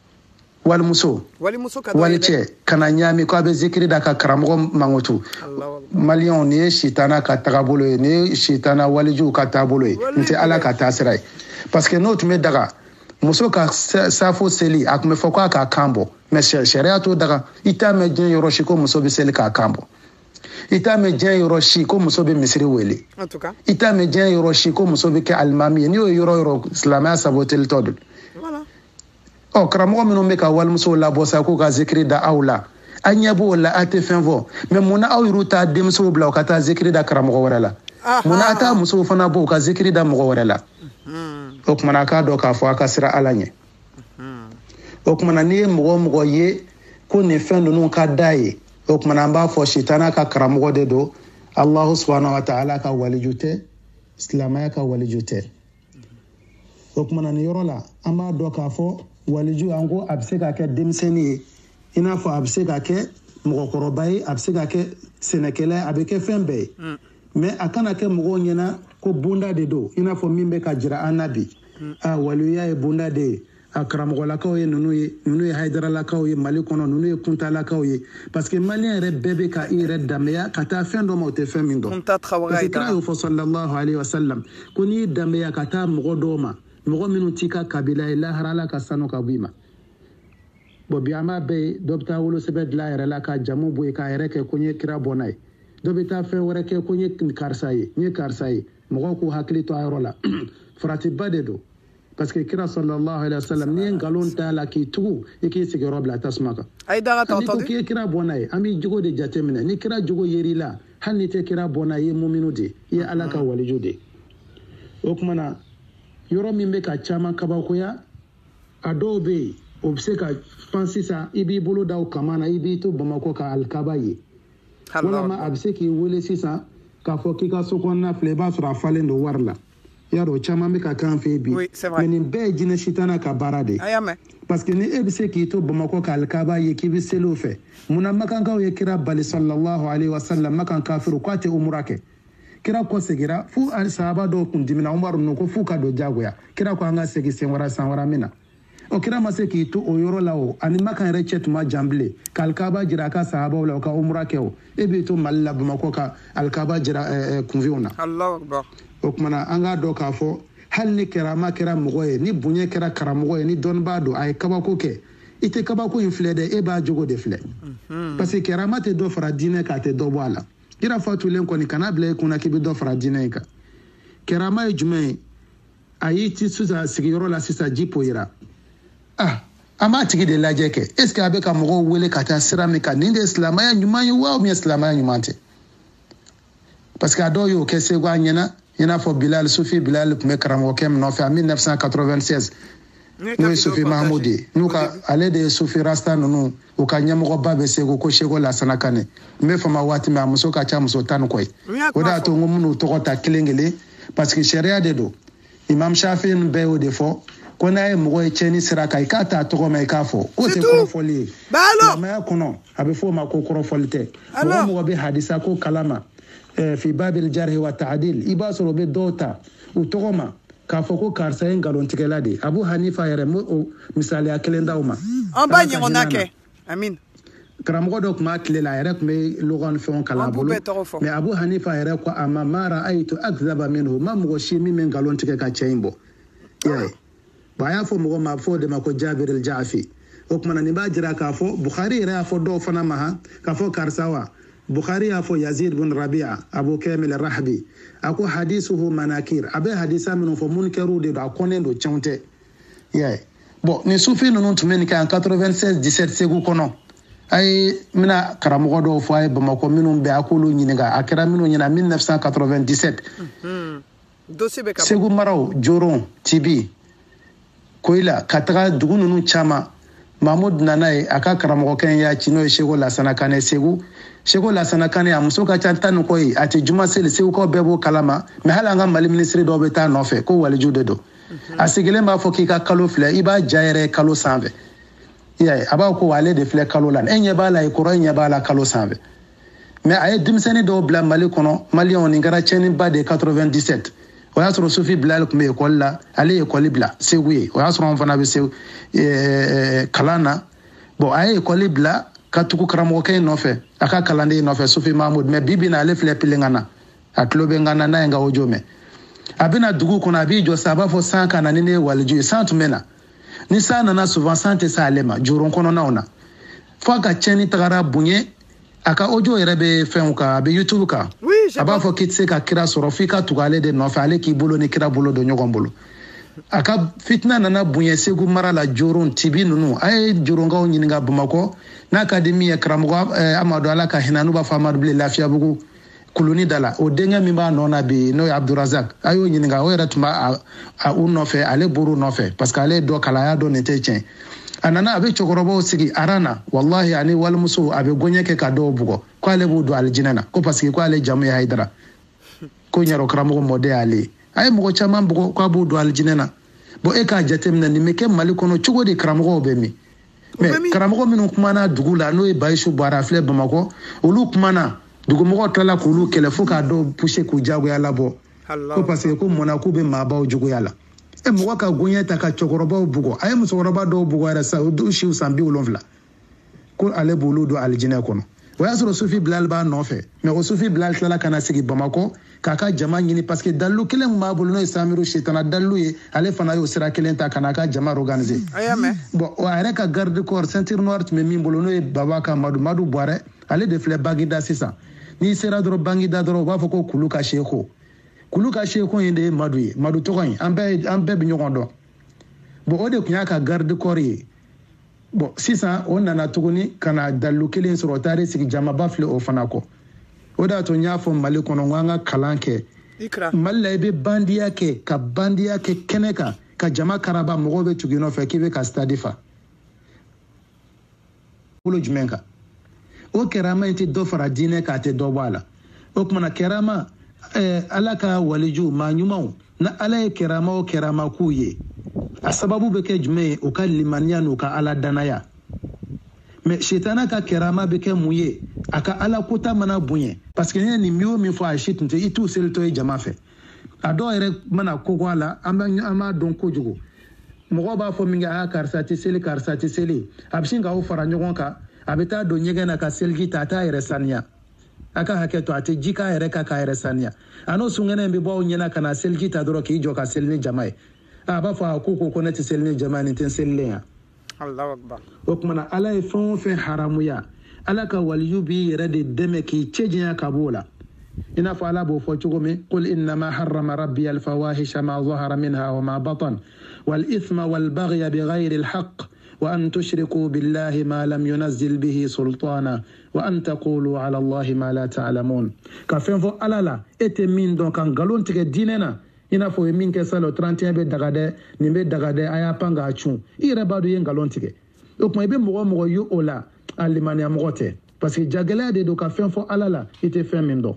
walimuso walicɛ kana ɲaami k'a bɛ zikiri da ka karamɔgɔ mangotu maliyɛnw nin ye sitana ka tagabolo ye nin ye sitana walijuw ka taabolo ye n tɛ ala ka taasira ye parce que n'o tun bɛ daga muso ka safo seli a tun bɛ fɔ k'a k'a kan bɔ mɛ sariya t'o daga i t'a mɛn diɲɛ yɔrɔ si ko muso bɛ seli k'a kan bɔ i t'a mɛn diɲɛ yɔrɔ si ko muso bɛ misiri wele i t'a mɛn diɲɛ yɔrɔ si ko muso bɛ kɛ alimami ye n'i y'o yɔrɔ yɔrɔ silamɛya sabotelitɔ don karamɔgɔ minnu bɛ ka walimusow labɔ sa k'u ka zikiri da aw la a ɲɛ b'o la a tɛ fɛn fɔ mɛ munna aw yɛrɛw t'a denmusow bila u ka taa zikiri da karamɔgɔ wɛrɛ la munna a t'a musow fana bɔ u ka zikiri da mɔgɔ wɛrɛ la o kumana a k'a dɔn k'a fɔ a ka sira ala ɲɛ o kumana n'i ye mɔgɔ o mɔgɔ ye ko nin fɛn ninnu ka da ye o kumana an b'a fɔ sitana ka karamɔgɔ de don alahu subhanahu wa ta'ala ka waliju tɛ silamɛya ka waliju tɛ o kumana nin yɔrɔ la an b'a dɔn k'a fɔ waliju an ko a bɛ se ka kɛ denmisɛnnin ye i n'a fɔ a bɛ se ka kɛ mɔgɔkɔrɔba ye a bɛ se ka kɛ sɛnɛkɛla ye a bɛ kɛ fɛn bɛɛ ye mais a kana kɛ mɔgɔw ɲɛna ko bonda de don i n'a fɔ min bɛ ka jira an na bi waliya ye bonda de ye a karamɔgɔlakaw ye ninnu ye hayidaralakaw ye mali kɔnɔ ninnu ye kuntalakaw ye parce que maliyɛn yɛrɛ bɛɛ bɛ ka i yɛrɛ danbeya ka taa fɛn dɔ ma o tɛ fɛn min dɔn parce que kira y'o fɔ sallallahu alayhi wa sallam ko n'i y'i danbeya ka taa mɔgɔ dɔw ma mɔgɔ minnu t'i ka kabila ye lahara ala ka sanu ka bɔ i ma bon bi an b'a bɛɛ ye dɔ bɛ taa wolosɛbɛn dilan a yɛrɛ la ka jamu bɔ yen k'a yɛrɛ kɛ ko n ye kira bɔnna ye dɔ bɛ taa fɛn wɛrɛ kɛ ko n ye karisa ye mɔgɔw k'u hakili to a yɔrɔ la faratiba de don parce que kira sallallahu alayhi wa sallam n'i ye nkalon t'a la k'i tugu i k'i sigiyɔrɔ bila tasuma kan n'i ko k'i ye kira bɔnna ye an b'i jogo de jateminɛ ni kira jogo yer'i la hali n'i tɛ kira bɔnna ye i ye muminu de i ye ala ka waliju de o tuma na yɔrɔ min bɛ ka caman kabakoya a dɔw bɛ yen o bɛ se ka pan sisan i b'i bolo da o kama na i b'i to bamakɔ ka alikaba ye walama a bɛ se k'i wele sisan k'a fɔ k'i ka so kɔnɔna filɛ i b'a sɔrɔ a falen don wari la i y'a dɔn caman bɛ ka k'an fɛ yen bi mais nin bɛɛ ye jinɛ sitana ka baara de ye parce que ni e bɛ se k'i to bamakɔ ka alikaba ye k'i bɛ seli o fɛ munna makankaw ye kira bali sallallahu alayhi wa sallam makan kafiru k'a tɛ umura kɛ kira kɔ segira fo sahaba dɔw kun dimina umaru ninnu ko f'u ka don jagoya kira ko an ka segin sen wɛrɛ san wɛrɛ min na o kira ma se k'i to o yɔrɔ la o ani makan yɛrɛ cɛ tun ma jan bilen ka alikaba jira a ka sahabaw la o ka umura kɛ o e b'i to mali la bamakɔ ka alikaba jira kunfɛnw na o kumana an k'a dɔn k'a fɔ hali ni kɛrama kɛra mɔgɔ ye ni bonya kɛra karamɔgɔ ye ni dɔnnibaa don a ye kabako kɛ i tɛ kabako in filɛ dɛ e b'a jogo de filɛ parce que kɛrama tɛ dɔ fara diinɛ kan a tɛ dɔ bɔ a la kira fatulen kɔni kana bila i kunna k'i bɛ dɔ fara diinɛ in kan kɛrama ye jumɛn ye a y'i ti sisan sigiyɔrɔ la sisan ji poyira an b'a tigi de lajɛ kɛ est ce que a bɛ ka mɔgɔw wele ka taa sira min kan nin de ye silamɛya ɲuman ye wa ou bien silamɛya ɲuman tɛ parce que a dɔw y'o kɛ segu a ɲɛna i n'a fɔ bilal sufi bilal tun bɛ karamɔgɔkɛ min nɔfɛ en 1996 n'o ye sufi mahamud ye n'u ka ale de ye sufi rasta ninnu u ka ɲɛmɔgɔba bɛ segu ko seko lasana kane n bɛ fama waati min a muso ka ca muso 10 kɔ ye o de y'a to n ko minnu tɔgɔ ta kelen kelen parce que sariya de don imam shafi bɛɛ y'o de fɔ ko n'a ye mɔgɔ ye tiɲɛni sira kan i k'a ta tɔgɔ ma i k'a fɔ k'o tɛ kɔrɔfɔli ye silamɛya kɔnɔ a bɛ fɔ o ma ko kɔrɔfɔli tɛ mɔgɔ bɛ hadisa ko kalama fi babil jarhi wa ta'dil i b'a sɔrɔ o bɛ dɔw ta u tɔgɔ ma k'a fɔ ko karisa ye nkalontigɛla de ye abu hanifa yɛrɛ n b'o misaliya kelen d'aw ma an b'a ɲɔgɔnna kɛ amin karamɔgɔ dɔ tun b'a tile la a yɛrɛ tun bɛ lɔgɔ ni fɛnw kalan a bolo mais abu hanifa yɛrɛ ko a ma mara ayitu akzaba minhu ma mɔgɔ si min bɛ nkalon tigɛ ka cɛ in bɔ i y'a ye bon a y'a fɔ mɔgɔ ma a bɛ fɔ o de ma ko jabir el jaafi o kumana nin b'a jira k'a fɔ bukhari yɛrɛ y'a fɔ dɔw fana ma k'a fɔ karisa wa bukhari y'a fɔ yazid bin rabia abu kamil rahbi a ko hadisuhu manakir a bɛ hadisa minnu fɔ munkɛruw de don a kɔnnen don cɛnw tɛ i y'a ye bon nin sufi ninnu tun bɛ nin kɛ en 96 17 segu kɔnɔ a ye n bɛna karamɔgɔ dɔw fɔ a ye bamakɔ minnu bɛ a k'olu ɲininka a kɛra minnu ɲɛna 1997 segu maraw joron tibi koyila ka taga dugu ninnu caman mahmud nana ye a ka karamɔgɔkɛ in y'a ci n'o ye seko lasana kane segu seko lasana kane a muso ka ca 10 ni kɔ ye a tɛ juma seli segukaw bɛɛ b'o kalama mais hali an ka mali minisiri dɔw bɛ taa nɔfɛ ko waliju de don a sigilen b'a fɔ k'i ka kalo filɛ i b'a ja yɛrɛ kalo sanfɛ i y'a ye a b'a ko ale de filɛ kalo la e ɲɛ b'a la i kɔrɔ e ɲɛ b'a la kalo sanfɛ mais a ye denmisɛnnin dɔw bila mali kɔnɔ maliyɛnw nin kɛra tiɲɛniba de ye 97 o y'a sɔrɔ sufi bilal tun bɛ ekɔli la ale ye ekɔli bila segu ye o y'a sɔrɔ anw fana bɛ segu kalan na bon a ye ekɔli bila ka tugu karamɔgɔkɛ in nɔfɛ a ka kalanden nɔfɛ sufi mahmud mais bi bi na ale filɛ pilengana a tulo bɛ n kan na n'a ye n ka ojo mɛn a bɛna dugu kɔnɔ a b'i jɔ sa a b'a fɔ san ka na ni ne ye waliju ye san tun bɛ na ni san nana souvent san tɛ se ale ma joron kɔnɔnaw na fo a ka tiɲɛni tagara bonya a ka ojo yɛrɛ bɛ fɛnw kan a bɛ youtube kan a b'a fɔ k'i tɛ se ka kira sɔrɔ f'i ka tugu ale de nɔfɛ ale k'i bolo ni kira bolo don ɲɔgɔn bolo a ka fitina nana bonya segu mara la joron tibi ninnu a ye joronkaw ɲininka bamakɔ n'a ka di min ye karamɔgɔ amadu ala ka hinɛ n'u b'a fɔ amadu bilen lafiyabugu kuluni da la o denkɛ min b'a nɔ na bi n'o ye abdurazak a y'o ɲininka o yɛrɛ tun b'a u nɔfɛ ale bɔr'u nɔfɛ parce que ale ye dɔ kalan a y'a dɔn nin tɛ tiɲɛ a nana a bɛ cɛkɔrɔbaw sigi aran na walahi ani walimuso a bɛ gɔɲɛ kɛ ka dɔw bugɔ ko ale b'u don alijinɛ na ko parce que ko ale jamu ye hayidara ko ɲɛrɔ karamɔgɔ mɔden y'ale ye a ye mɔgɔ caman bugɔ k'a b'u don alijinɛ na bon e ka jatemna ni meke mali kono cogo de karamogo be mi mais karamogo minu kumana dugu la no e Bayisu Bara filɛ Bamakɔ olu kumana dugumɔgɔ tala k'olu kɛlɛ fo k'a dɔw pousser k'u jagoya labɔ ko parce que ko mɔna k'u bɛ maabaw juguya la e mɔgɔ ka goɲɛ ta ka cɛkɔrɔbaw bugɔ a ye musokɔrɔba dɔw bugɔ yɛrɛ sa o siw san 70 ko ale b'olu don alijinɛ kɔnɔ o y'a sɔrɔ Sufi Bilal b'a nɔfɛ mais o Sufi Bilal tilala ka na sigi Bamakɔ k'a ka jama ɲini parce que dalilu kelen min b'a bolo n'o ye Samiru Sitana dalilu ye ale fana y'o sira kelen ta ka n'a ka jama organiser bon a yɛrɛ ka garde corps ceinture noire tun bɛ min bolo n'o ye Baba ka Madu Buwarɛ ale de filɛ Bagida sisan n'i sera dɔrɔn Bagida dɔrɔn u b'a fɔ ko Kulu ka Seko Kulu ka Seko in de ye Madu ye Madu tɔgɔ in an bɛɛ bɛ ɲɔgɔn dɔn bon o de tun y'a ka garde corps ye bon sisan o nana tuguni ka na dalilu kelen sɔrɔ o taara sigi jamaba filɛ o fana kɔ o de y'a to n y'a fɔ Mali kɔnɔ n ko an ka kalan kɛ Mali la i bɛ bandiya kɛ ka bandiya kɛ kɛnɛ kan ka jama karaba mɔgɔw bɛ tugu i nɔfɛ k'i bɛ ka stade fa bolo jumɛn kan o kɛrama in tɛ dɔ fara diinɛ kan a tɛ dɔ bɔ a la o tumana kɛrama ala ka walijuw maa ɲumanw na ala ye kɛrama o kɛrama k'u ye a sababu bɛ kɛ jumɛn ye u ka limaniya n'u ka ala danaya mais sitana ka kɛrama bɛ kɛ mun ye a ka ala kota mana bonya parce que ne ni mi o min fɔ a si tun tɛ i t'u selitɔ ye jama fɛ a dɔw yɛrɛ mana koko a la an b'a dɔn kojugu mɔgɔw b'a fɔ min kɛ a karisa tɛ seli a bɛ sin k'aw fara ɲɔgɔn kan a bɛ taa don ɲɛgɛn na ka seliji ta a t'a yɛrɛ saniya a ka hakɛ to a tɛ ji k'a yɛrɛ kan k'a yɛrɛ saniya a n'o sunkɛnɛ in bɛ bɔ aw ɲɛna ka na seliji ta dɔrɔn k'i jɔ ka seli ni jama ye a b'a fɔ a ko ne tɛ seli ni jama ye nin tɛ selilen yan o tumana ala ye fɛn o fɛn haramuya ala ka waliyu b'i yɛrɛ de dɛmɛ k'i cɛ janya ka b'o la i n'a fɔ ala b'o fɔ cogo min qul innama harrama rabbi alfawahisha ma zahara minha wa ma batan wal ithma wal baghya bighayri alhaq wa an tushriku billahi ma lam yunazzil bihi sultana wa an taqulu ala allahi ma la ta'lamun ka fɛn fɔ ala la e tɛ min dɔn ka nkalon tigɛ diinɛ na i n'a fɔ o ye min kɛ salon 31 bɛ daga dɛ nin bɛ daga dɛ a y'a pan k'a cun i yɛrɛ b'a dɔn i ye nkalon tigɛ o tuma i bɛ mɔgɔ ye o la a limaniya mɔgɔ tɛ parce que jagɛlɛya de don ka fɛn fɔ ala la i tɛ fɛn min dɔn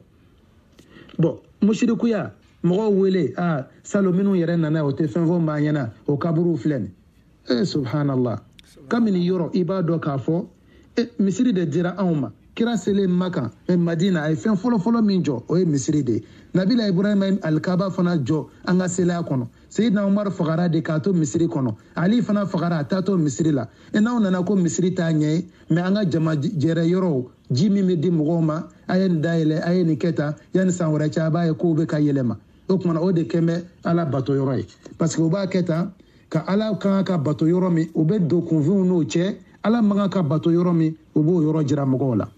bon musirikuya mɔgɔw wele salon minnu yɛrɛ nana o tɛ fɛn fɔ maa ɲɛna o kaburuw filɛ nin subhanallah kabini yɔrɔ i b'a dɔn k'a fɔ misiri de dira anw ma kira selen Makan Madina a ye fɛn fɔlɔfɔlɔ min jɔ o ye misiri de ye Nabila Ibrahima alikaba fana jɔ an ka seliya kɔnɔ Seyidina Umar fagara de k'a to misiri kɔnɔ Ali fana fagara a t'a to misiri la n'aw nana ko misiri t'a ɲɛ ye mais an ka jama jɛrɛ yɔrɔw ji min bɛ di mɔgɔw ma a ye nin dayɛlɛ a ye nin kɛ tan yanni san wɛrɛ cɛ a b'a ye kow bɛ ka yɛlɛma o tumana o de kɛn bɛ ala bato yɔrɔ ye parce que u b'a kɛ tan ka ala kan ka bato yɔrɔ min u bɛ don kunfɛnw n'o cɛ ala man kan ka bato yɔrɔ min u b'o yɔrɔ jira mɔgɔw la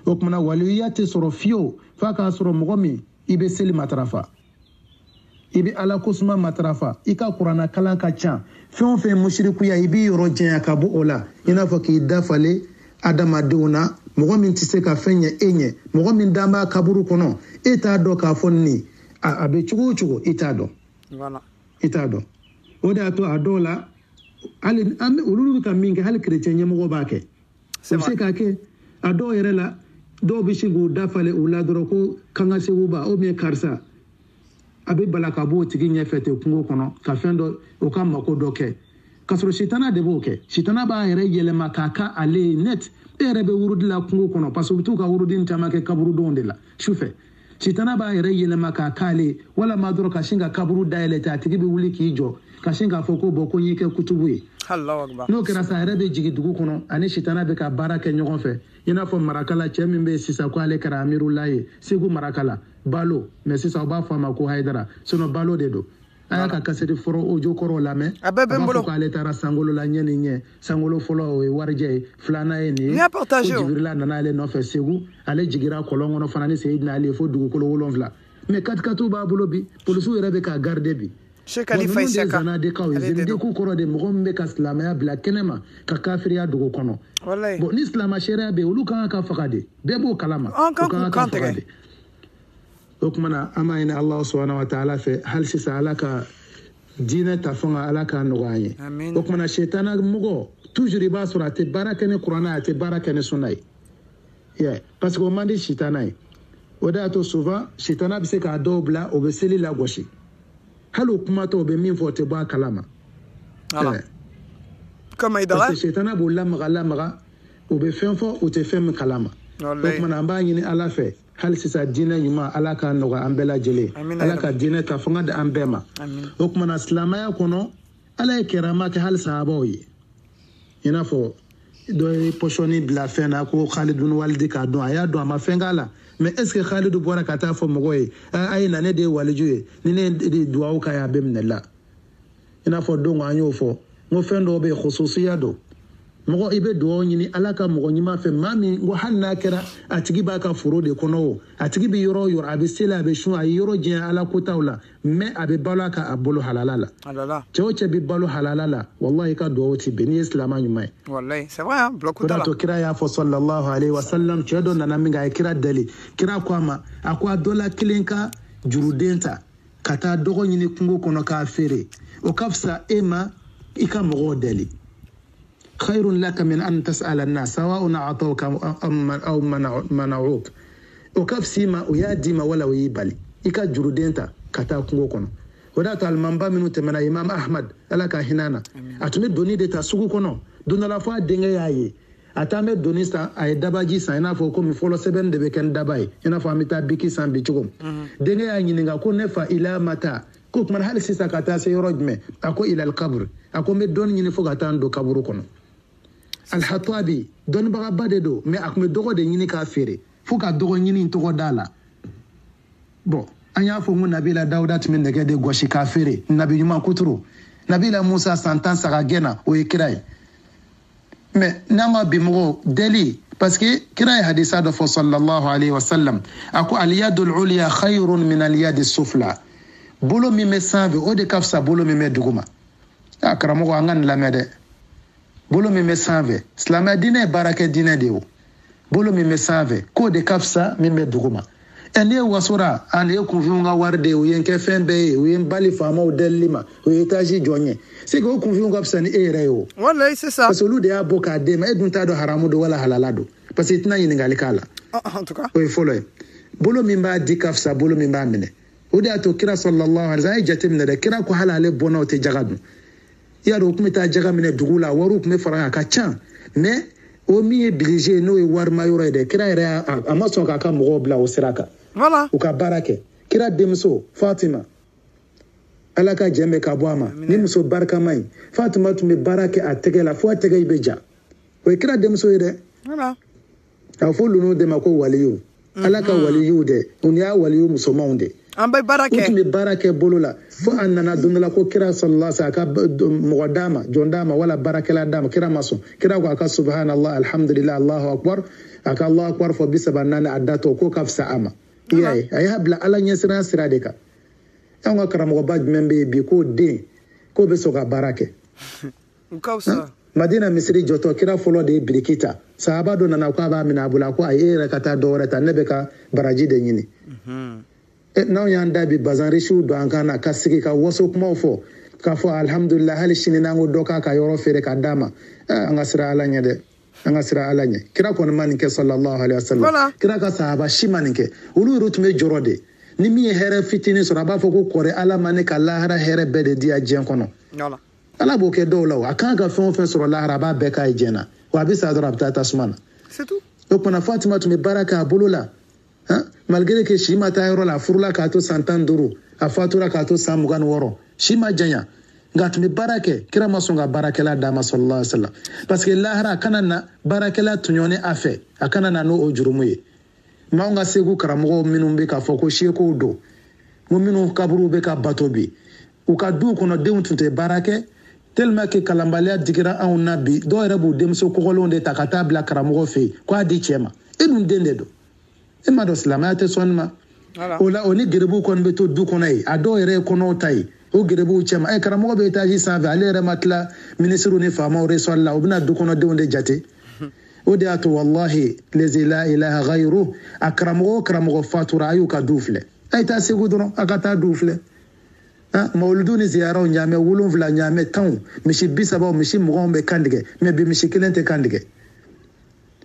o tumana waliya tɛ sɔrɔ fiyewu f'a k'a sɔrɔ mɔgɔ min i bɛ seli matarafa i bɛ ala kosuma matarafa i ka kuranna kalan ka ca fɛn o fɛn musirikuya i b'i yɔrɔ janya ka bɔ o la i n'a fɔ k'i dafale adamadenw na mɔgɔ min tɛ se ka fɛn ɲɛ e ɲɛ mɔgɔ min dan b'a kaburu kɔnɔ e t'a dɔn k'a fɔ nin a bɛ cogo o cogo i t'a dɔn o de y'a to a dɔw la hali olu bɛ ka min kɛ hali kerecɛn ɲɛmɔgɔ b'a kɛ o bɛ se k'a kɛ a dɔw yɛrɛ la dɔw bɛ se k'u dafale u la dɔrɔn ko kanga seguba o min karisa a bɛ bala ka bɔ o tigi ɲɛfɛ ten kungo kɔnɔ ka fɛn dɔ o ka mako dɔ kɛ k'a sɔrɔ sitana de b'o kɛ sitana b'a yɛrɛ yɛlɛma k'a ka ale ye net e yɛrɛ bɛ wurudi la kungo kɔnɔ parce que u bɛ t'u ka wurudi caman kɛ kaburudenw de la sufɛ sitana b'a yɛrɛ yɛlɛma k'a k'ale walama dɔrɔn ka sin ka kaburu dayɛlɛ ten a tigi bɛ wuli k'i jɔ ka sin k'a fɔ ko bɔn ko n y'i kɛ kutubu ye n'o kɛra sa a yɛrɛ bɛ jigin dugu kɔnɔ ani sitana bɛ ka baara kɛ ɲɔgɔn fɛ i n'a fɔ marakala cɛ min bɛ yen sisan ko ale kɛra amirula ye segu marakala balo mais sisan u b'a fɔ a ma ko hayidara sinon balo de don a y'a ka kasɛti fɔrɔ ojo kɔrɔ lamɛn a b'a fɔ k'ale taara sankolo la ɲɛ ni ɲɛ sankolo fɔlɔ o ye warijɛ ye filanan ye nin ye ko jibirila nana ale nɔfɛ segu ale jigira kɔlɔn kɔnɔ fana ni seyidina ale ye fo dugukolo 7 mais katikatiw b'a bolo bi polisiw yɛrɛ bɛ k'a garder bi ninnu de zanadekaw ye zenideku kɔrɔ de mɔgɔ min bɛ ka silamɛya bila kɛnɛ ma ka kafiriya dogo kɔnɔ bon ni silama sariya bɛ yen olu kan ka faga de bɛɛ b'o kalama o kan ka faga de o tumana an b'a ɲini Alahu subahanahu wa taala fɛ hali sisan ala ka diinɛ ta fanga ala k'a nɔgɔya an ye o tumana sitana mɔgɔ toujours i b'a sɔrɔ a tɛ baara kɛ ni kuranɛ a tɛ baara kɛ ni sunna ye parce que o man di sitana ye o de y'a to souvent sitana bɛ se k'a dɔw bila o bɛ seli lagosi halo kuma to be min fo te ba kalama comme Aïdara parce que shaytana bo lamaga o be fen fo o te fen kalama donc man amba ñini ala fe hal sisa dina ñuma ala ka no ambela jele ala ka dina ta fanga da ambema donc man islamaya kono ala e kerama ke hal sahaba yi ina fo do pochoni bla fena ko Khalidun waldi ka do aya do ma fengala mais est ce que Khalidou bora kata fo mogoy ay na ne de waliju ni ne de duwa ka ya bemnela ina fo do nganyo fo ngo fendo be khususiya do mogo ibe do nyini alaka mogo nyima fe mami ngo hanna kera atigi baka furode kono atigi bi yoro yor abisela be shu ay yoro je ala kutawla me abe balaka abulu halalala alala choche bi balu halalala wallahi ka do woti beni islama nyuma wallahi c'est vrai bloku dala to kira ya fo sallallahu alaihi wasallam chedo nana minga kira dali kira kwama akwa dola kilinka jurudenta kata dogo nyini kungo kono ka fere o kafsa ema ika mogo dali خير لك من أن تسأل الناس سواء أعطوك أو منعوك وكف سيما وياديما ولا ويبالي إكا جرودينتا كتا كونغوكونا وداتو المنبا منو تمنى إمام أحمد ألاكا هنانا أتمي دوني دي تاسوكو كونو دون لفوا دنگا ياي أتامي دوني سا أي داباجي سا إنا فوكو مفولو سبن دي بكن داباي إنا فامتا بيكي سان بيچوكم دنگا ياي نينغا كو نفا إلا متا كوك من حال سيسا كتا سيروجمي أكو إلى القبر أكو مي دون ينفو كتان دو كبرو كونو Al-Hatabi don baga bade do mais akme dogo de nyini ka fere fuka dogo nyini ntogo dala bon anya fo mu nabila Dauda tmin nege de goshi ka fere nabi yuma kuturu nabila Musa santan saka gena o ikirai mais nama bimgo deli parce que kirai hadisa do fo sallallahu alayhi wa sallam ako al-yadul ulya khayrun min al-yad as-sufla bolo mi me sanve o de kafsa bolo mi me duguma akramo ko angan lamede bolo mi me sanve slama dine barake dine dewo bolo mi me sanve ko de kafsa mi me duguma ene wasura ane kunfunga warde o yenke fembe o yen bali fama o delima o etaji jonye c'est que kunfunga kafsa ni ereo wallahi c'est ça parce que lu de aboka de ma edunta do haramu do wala halalado parce que tina yini ngalikala en tout cas o follow bolo mi ba di kafsa bolo mi ba mine o de ato kira sallallahu alaihi wasallam jatemne de kira ko halale bona o te jagadu yaro kuma ta jaga mine dugula waru kuma fara ka can mais o mi obligé no e war mayoro de kira ere amason ka ka mo bla o siraka voilà o ka barake kira demso Fatima alaka jembe ka boama ni muso barka mai Fatima tu me barake atege la fois tege ibeja o kira demso ide voilà a fo luno de mako waliyu alaka waliyu de unya waliyu muso maunde ambay barake utumi barake bolola fo annana dunala ko kira sallallahu alaihi wasallam muqaddama jondama wala barakela dama kira maso kira ko aka subhanallah alhamdulillah allahu akbar aka allahu akbar fo bisabanana adato ko kafsa ama yayi ay habla ala nyesira siradeka anga karamo baj membe bi ko de ko be soga barake ukausa madina misri joto kira folo de brikita sahaba do nana ko aba mina bula ko ay kata do reta nebeka baraji de nyini now yanda bi bazan rishu do ankana kasiki ka waso kuma fo ka fo alhamdulillah hal shini nango doka ka yoro fere ka dama anga sira alanya de anga sira alanya kira ko man ke sallallahu alaihi wasallam kira ka sahaba shimanike ulu rutume jorode ni mi here fitini so raba fo ko kore ala mane ka lahara here bede dia jen kono voilà ala bo ke do law aka ga fon fe so lahara ba be ka jena wa bi sa darab ta tasmana c'est tout donc na Fatima tu me baraka bulula malgré que shima ta yoro la furula ka to santanduru a fatura ka to samugan woro shima janya ngat mi barake kira masunga barakela dama sallallahu alaihi wasallam parce que lahara kanana barakela tunyone afe akanana no ojurumuye maunga segu karamogo minumbe ka foko sheko do mo minu kaburu be ka batobi u ka du kono deuntunte barake tellement que kalambalia digira an nabi do rebu demso ko golonde takata bla karamogo fe ko adi chema edun dende do ima do islamate sonma ola oni gerebu kon be to du konay ado ere kono tay o gerebu chema ay karamo be taji sanve ale re matla ministre ni fama o resalla obna du kono de onde jate o de ato wallahi lazi la ilaha ghayru akramo fatura ayuka dufle ay ta segudro akata dufle mauluduni ziyara nyame wulun vla nyame tan mishi bisaba mishi mugombe kandige me bi mishi kilente kandige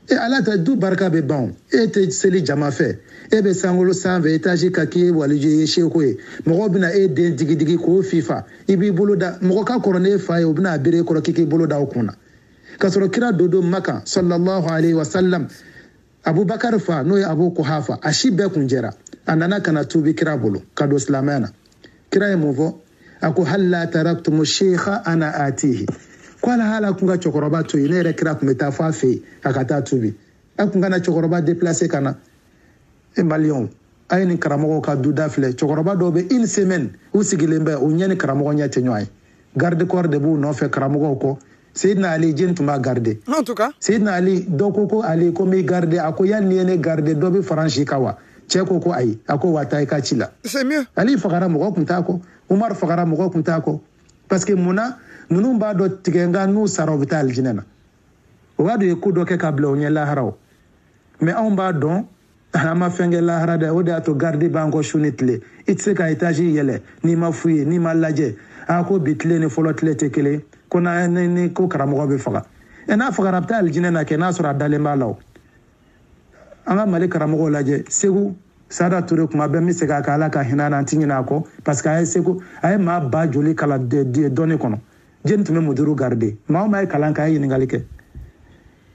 e ala ta du barka be ban e te seli jama fɛ e be sangolo sanfɛ étage ka k'i ye waliju ye seko ye mɔgɔ bɛna e den digidigi k'o fifa i b'i bolo da mɔgɔ ka kɔrɔ n'e fa ye o bɛna bere kɔrɔ k'i bolo da o kunna ka sɔrɔ kira dodo maka sallallahu alaihi wasallam Abubakar fa n'o ye Abu Kuhafa a si bɛɛ kun jɛra a nana kana tuubi kira bolo ka don silamɛya na kira ye mun fɔ a ko halla taraktumu sheikha ana atihi ko ala hala kun ka cɛkɔrɔba to yen ne yɛrɛ kira kun bɛ taa fɔ a fɛ yen a ka taa tuubi a kun kana cɛkɔrɔba déplacer ka na e maliyɛnw a ye nin karamɔgɔw ka duda filɛ cɛkɔrɔba dɔw bɛ une semaine u sigilen bɛ u ɲɛ ni karamɔgɔ ɲɛ tɛ ɲɔgɔn ye garde corps de b'u nɔfɛ karamɔgɔw kɔ Seydina Ali jeni tun b'a garde en tout cas Seydina Ali dɔ ko Ali ko n b'i garde a ko yanni ye ne garde dɔ bɛ fara n si kan wa cɛ ko ayi a ko wa taa i ka ci la c'est mieux Ali fagara mɔgɔ kun t'a kɔ Umar fagara mɔgɔ kun t'a kɔ parce que munna ninnu b'a dɔn tigɛnga n'u sara u bɛ taa alijinɛ na o b'a dɔn ye ko dɔ kɛ ka bila u ɲɛ laharaw mais anw b'a dɔn an ma fɛn kɛ lahara dɛ o de y'a to garde b'an kɔ su ni tile i tɛ se ka étage yɛlɛ n'i ma f'u ye n'i ma lajɛ a ko bi tile ni fɔlɔ tile tɛ kelen ko ni ko karamɔgɔ bɛ faga n'a fagara a bɛ taa alijinɛ na kɛ n'a sɔrɔ a dalen b'a la o an ka Mali karamɔgɔw lajɛ Segu Sada Ture kuma bɛɛ n bɛ segin a kan Ala ka hinɛ na an tɛ ɲinɛ a kɔ parce que a ye Segu a ye maa ba joli kalan dɔnni kɔnɔ jeni tun bɛ muduru garde maa o maa ye kalan kɛ a ye ɲininkali kɛ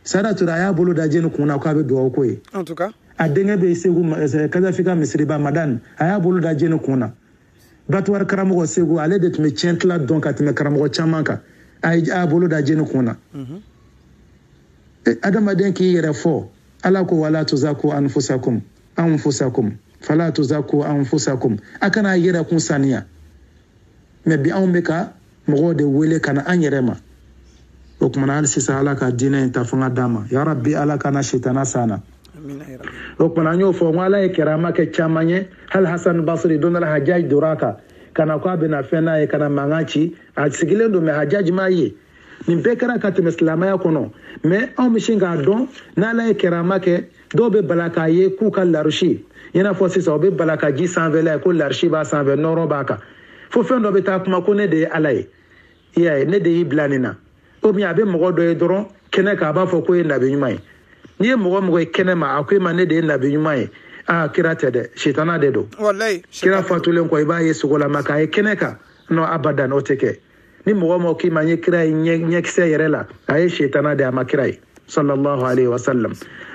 Sada Ture a y'a bolo da jeni kunna k'a bɛ dugawu ko ye en tout cas a denkɛ bɛ Segu Kadafi ka misiriba Madani a y'a bolo da jeni kunna Batuwari karamɔgɔ Segu ale de tun bɛ tiɲɛtila dɔn ka tɛmɛ karamɔgɔ caman kan a y'a bolo da jeni kunna adamaden k'i yɛrɛ fɔ Ala ko wala tuzaku anfusakum fala tuzaku anfusakum a kana yɛrɛ kun saniya mais bi anw bɛ ka mɔgɔw de wele ka na an yɛrɛ ma o kumana hali sisan Ala ka diinɛ in ta fanga d'an ma ya rabbi Ala kana sitana sana o kumana an y'o fɔ n ko Ala ye kɛrama kɛ caman ye hali Hasan Basri don dɔ la Hajjaj dora kan ka na ko a bɛna fɛn n'a ye ka na mankan ci a sigilen don mais Hajjaj m'a ye nin bɛɛ kɛra ka tɛmɛ silamɛya kɔnɔ mais anw bɛ sin k'a dɔn n'Ala ye kɛrama kɛ dɔw bɛ bala k'a ye k'u ka larusi i n'a fɔ sisan u bɛ bala ka ji sanfɛla ye ko larusi b'a sanfɛ nɔrɔ b'a kan fo fɛn dɔ bɛ taa kuma ko ne de ye Ala ye i y'a ye ne de y'i bila nin na ou bien a bɛ mɔgɔ dɔ ye dɔrɔn kɛnɛ kan a b'a fɔ ko ye nabi ɲuman ye n'i ye mɔgɔ ye kɛnɛ ma a ko e ma ne de ye nabi ɲuman ye kira tɛ dɛ sitana de don kira fatulen kɔ i b'a ye sogolama k'a ye kɛnɛ kan non abadan o tɛ kɛ ni mɔgɔ k'i ma n ye kira ye ɲɛkisɛ yɛrɛ la a ye sitana de a ma kira ye sallallahu alaihi wasallam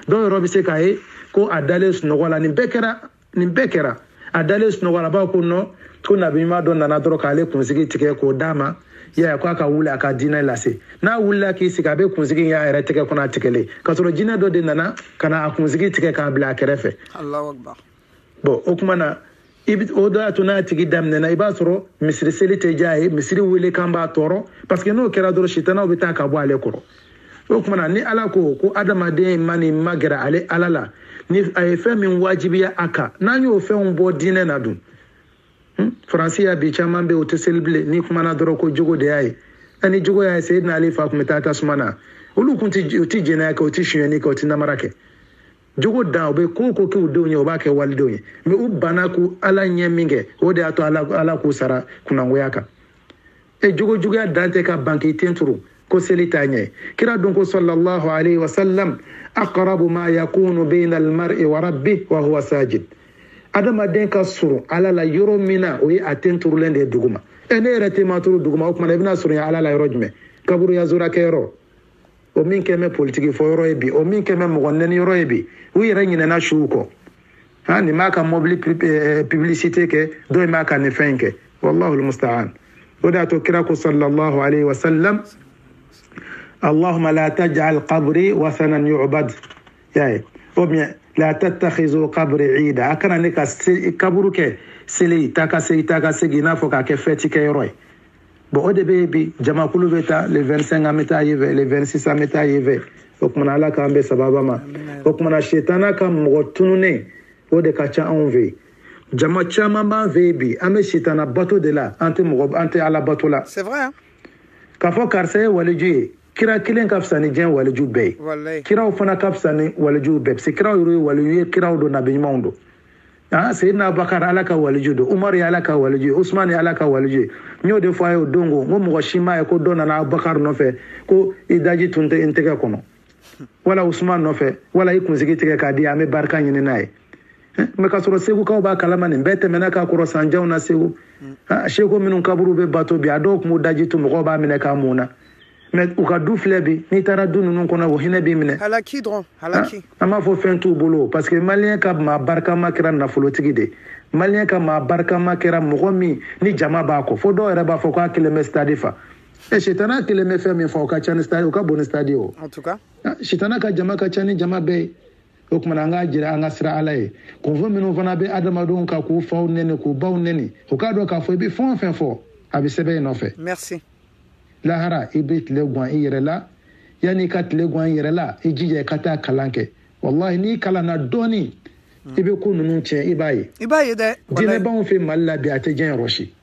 dɔw yɔrɔ bɛ se k'a ye ko a dalen sunɔgɔ la nin bɛɛ kɛra a dalen sunɔgɔ la a b'a ko non ko nabi ɲuman dɔ nana dɔrɔn k'ale kunsigi tigɛ k'o d'a ma yaya ko a ka wuli a ka diinɛ lase n'a wulila k'i sigi a bɛ kunsigi in y'a yɛrɛ tigɛ kɔnɔ a tigɛlen ka sɔrɔ jinɛ dɔ de nana ka na a kunsigi tigɛ k'a bila a kɛrɛfɛ bon o kuma na o dɔ y'a to n'a tigi daminɛna i b'a sɔrɔ misiri seli tɛ diya a ye misiri wele kan b'a tɔɔrɔ parce que n'o kɛra dɔrɔn sitanaw bɛ taa ka bɔ ale kɔrɔ o kuma na ni Ala ko adamaden ma nin ma gɛrɛ ale Ala la ni a ye fɛn min wajibiya a kan n'an y'o fɛnw bɔ diinɛ na dun Faransi ya bi caman bɛ o tɛ seli bilen ni kumana dɔrɔn ko jogo de y'a ye ani jogo y'a ye Seydina Ali fa kun bɛ taa tasuma na olu kun tɛ jɛnɛya kɛ o tɛ sonyɛni kɛ o tɛ namara kɛ jogo dan o bɛ ko kɛ u denw ye o b'a kɛ walidenw ye mais u banna ko Ala ɲɛ min kɛ o de y'a to Ala k'u sara kunangoya kan jogo juguya dan tɛ ka ban k'i ten turu ko seli t'a ɲɛ kira dun ko sallallahu alaihi wasallam aqrabu ma yakunu bayna al-mar'i wa rabbih wa huwa sajid adamaden ka surun Ala la yɔrɔ min na o ye a ten turulen de ye duguma ne yɛrɛ tɛ ma turu duguma o kumana i bɛna surunya Ala la yɔrɔ jumɛn kaburuya zora kɛ yɔrɔ o min kɛ mɛ politiki fɔ yɔrɔ ye bi o min kɛ mɛ mɔgɔ nɛni yɔrɔ ye bi u yɛrɛ ɲinɛna suw kɔ nin m'a ka mobili publicité kɛ dɔ in m'a ka nin fɛn kɛ wallahu almusta'an o de y'a to kira ko sallallahu alaihi wasallam Allahumma la taj'al qabri wathanan yu'bad y'a ye ou bien la tattakhizu qabri ida a kana ne ka kaburu kɛ seli ta ka segi i n'a fɔ k'a kɛ fɛti kɛ yɔrɔ ye bon o de bɛ bi jamakulu bɛ taa le 25 an bɛ taa ye fɛ le 26 an bɛ taa ye fɛ o kumana Ala k'an bɛ sababa ma o kumana sitana ka mɔgɔ tununen o de ka ca anw fɛ jama caman b'an fɛ bi an bɛ sitana bato de la an tɛ Ala bato la c'est vrai k'a fɔ karisa ye waliju ye kira kelen ka fisa ni diɲɛ waliju bɛɛ ye kiraw fana ka fisa ni waliju bɛɛ parce que kiraw yɛrɛ ye waliju ye kiraw don nabi ɲumanw don Seydina Abubakar Ala ka waliju don Umar ye Ala ka waliju ye Usman ye Ala ka waliju ye n y'o de fɔ a ye o don ko mɔgɔ si m'a ye ko dɔ nana Abubakar nɔfɛ ko i daji tun tɛ n tɛgɛ kɔnɔ wala Usman nɔfɛ wala i kunsigi tigɛ k'a di an bɛ barika ɲini n'a ye mais ka sɔrɔ segukaw b'a kalama nin bɛɛ tɛmɛna k'a kɔrɔ sanjanw na Segu seko minnu kaburu bɛ bato bi a dɔw tun b'u daji to mɔgɔw b'a minɛ k'a mun na mais u ka du filɛ bi n'i taara du ninnu kɔnɔ o hinɛ b'i minɛ halaki dɔrɔn halaki an b'a fɔ fɛn t'u bolo parce que maliyɛn ka maa barikama kɛra nafolotigi de maliyɛn ka maa barikama kɛra mɔgɔ min ni jama b'a kɔ fo dɔw yɛrɛ b'a fɔ k'a kelen bɛ stade fa sitana kelen bɛ fɛn min fɔ o ka ca ni stade o ka bon ni stade o en tout cas sitana ka jama ka ca ni jama bɛɛ ye o kumana an k'a jira an ka sira Ala ye kunfo minnu fana bɛ adamadenw kan k'u faw nɛni k'u baw nɛni o k'a dɔn k'a fɔ i bɛ fɛn o fɛn fɔ a bɛ sɛbɛn i nɔfɛ merci lahara i bɛ tile gan i yɛrɛ la yanni i ka tile gan i yɛrɛ la i jija i ka taa kalan kɛ wallahi n'i kalanna dɔɔni i bɛ ko ninnu tiɲɛ i b'a ye dɛ diinɛ b'anw fɛ Mali la bi a tɛ diɲɛ yɔrɔ si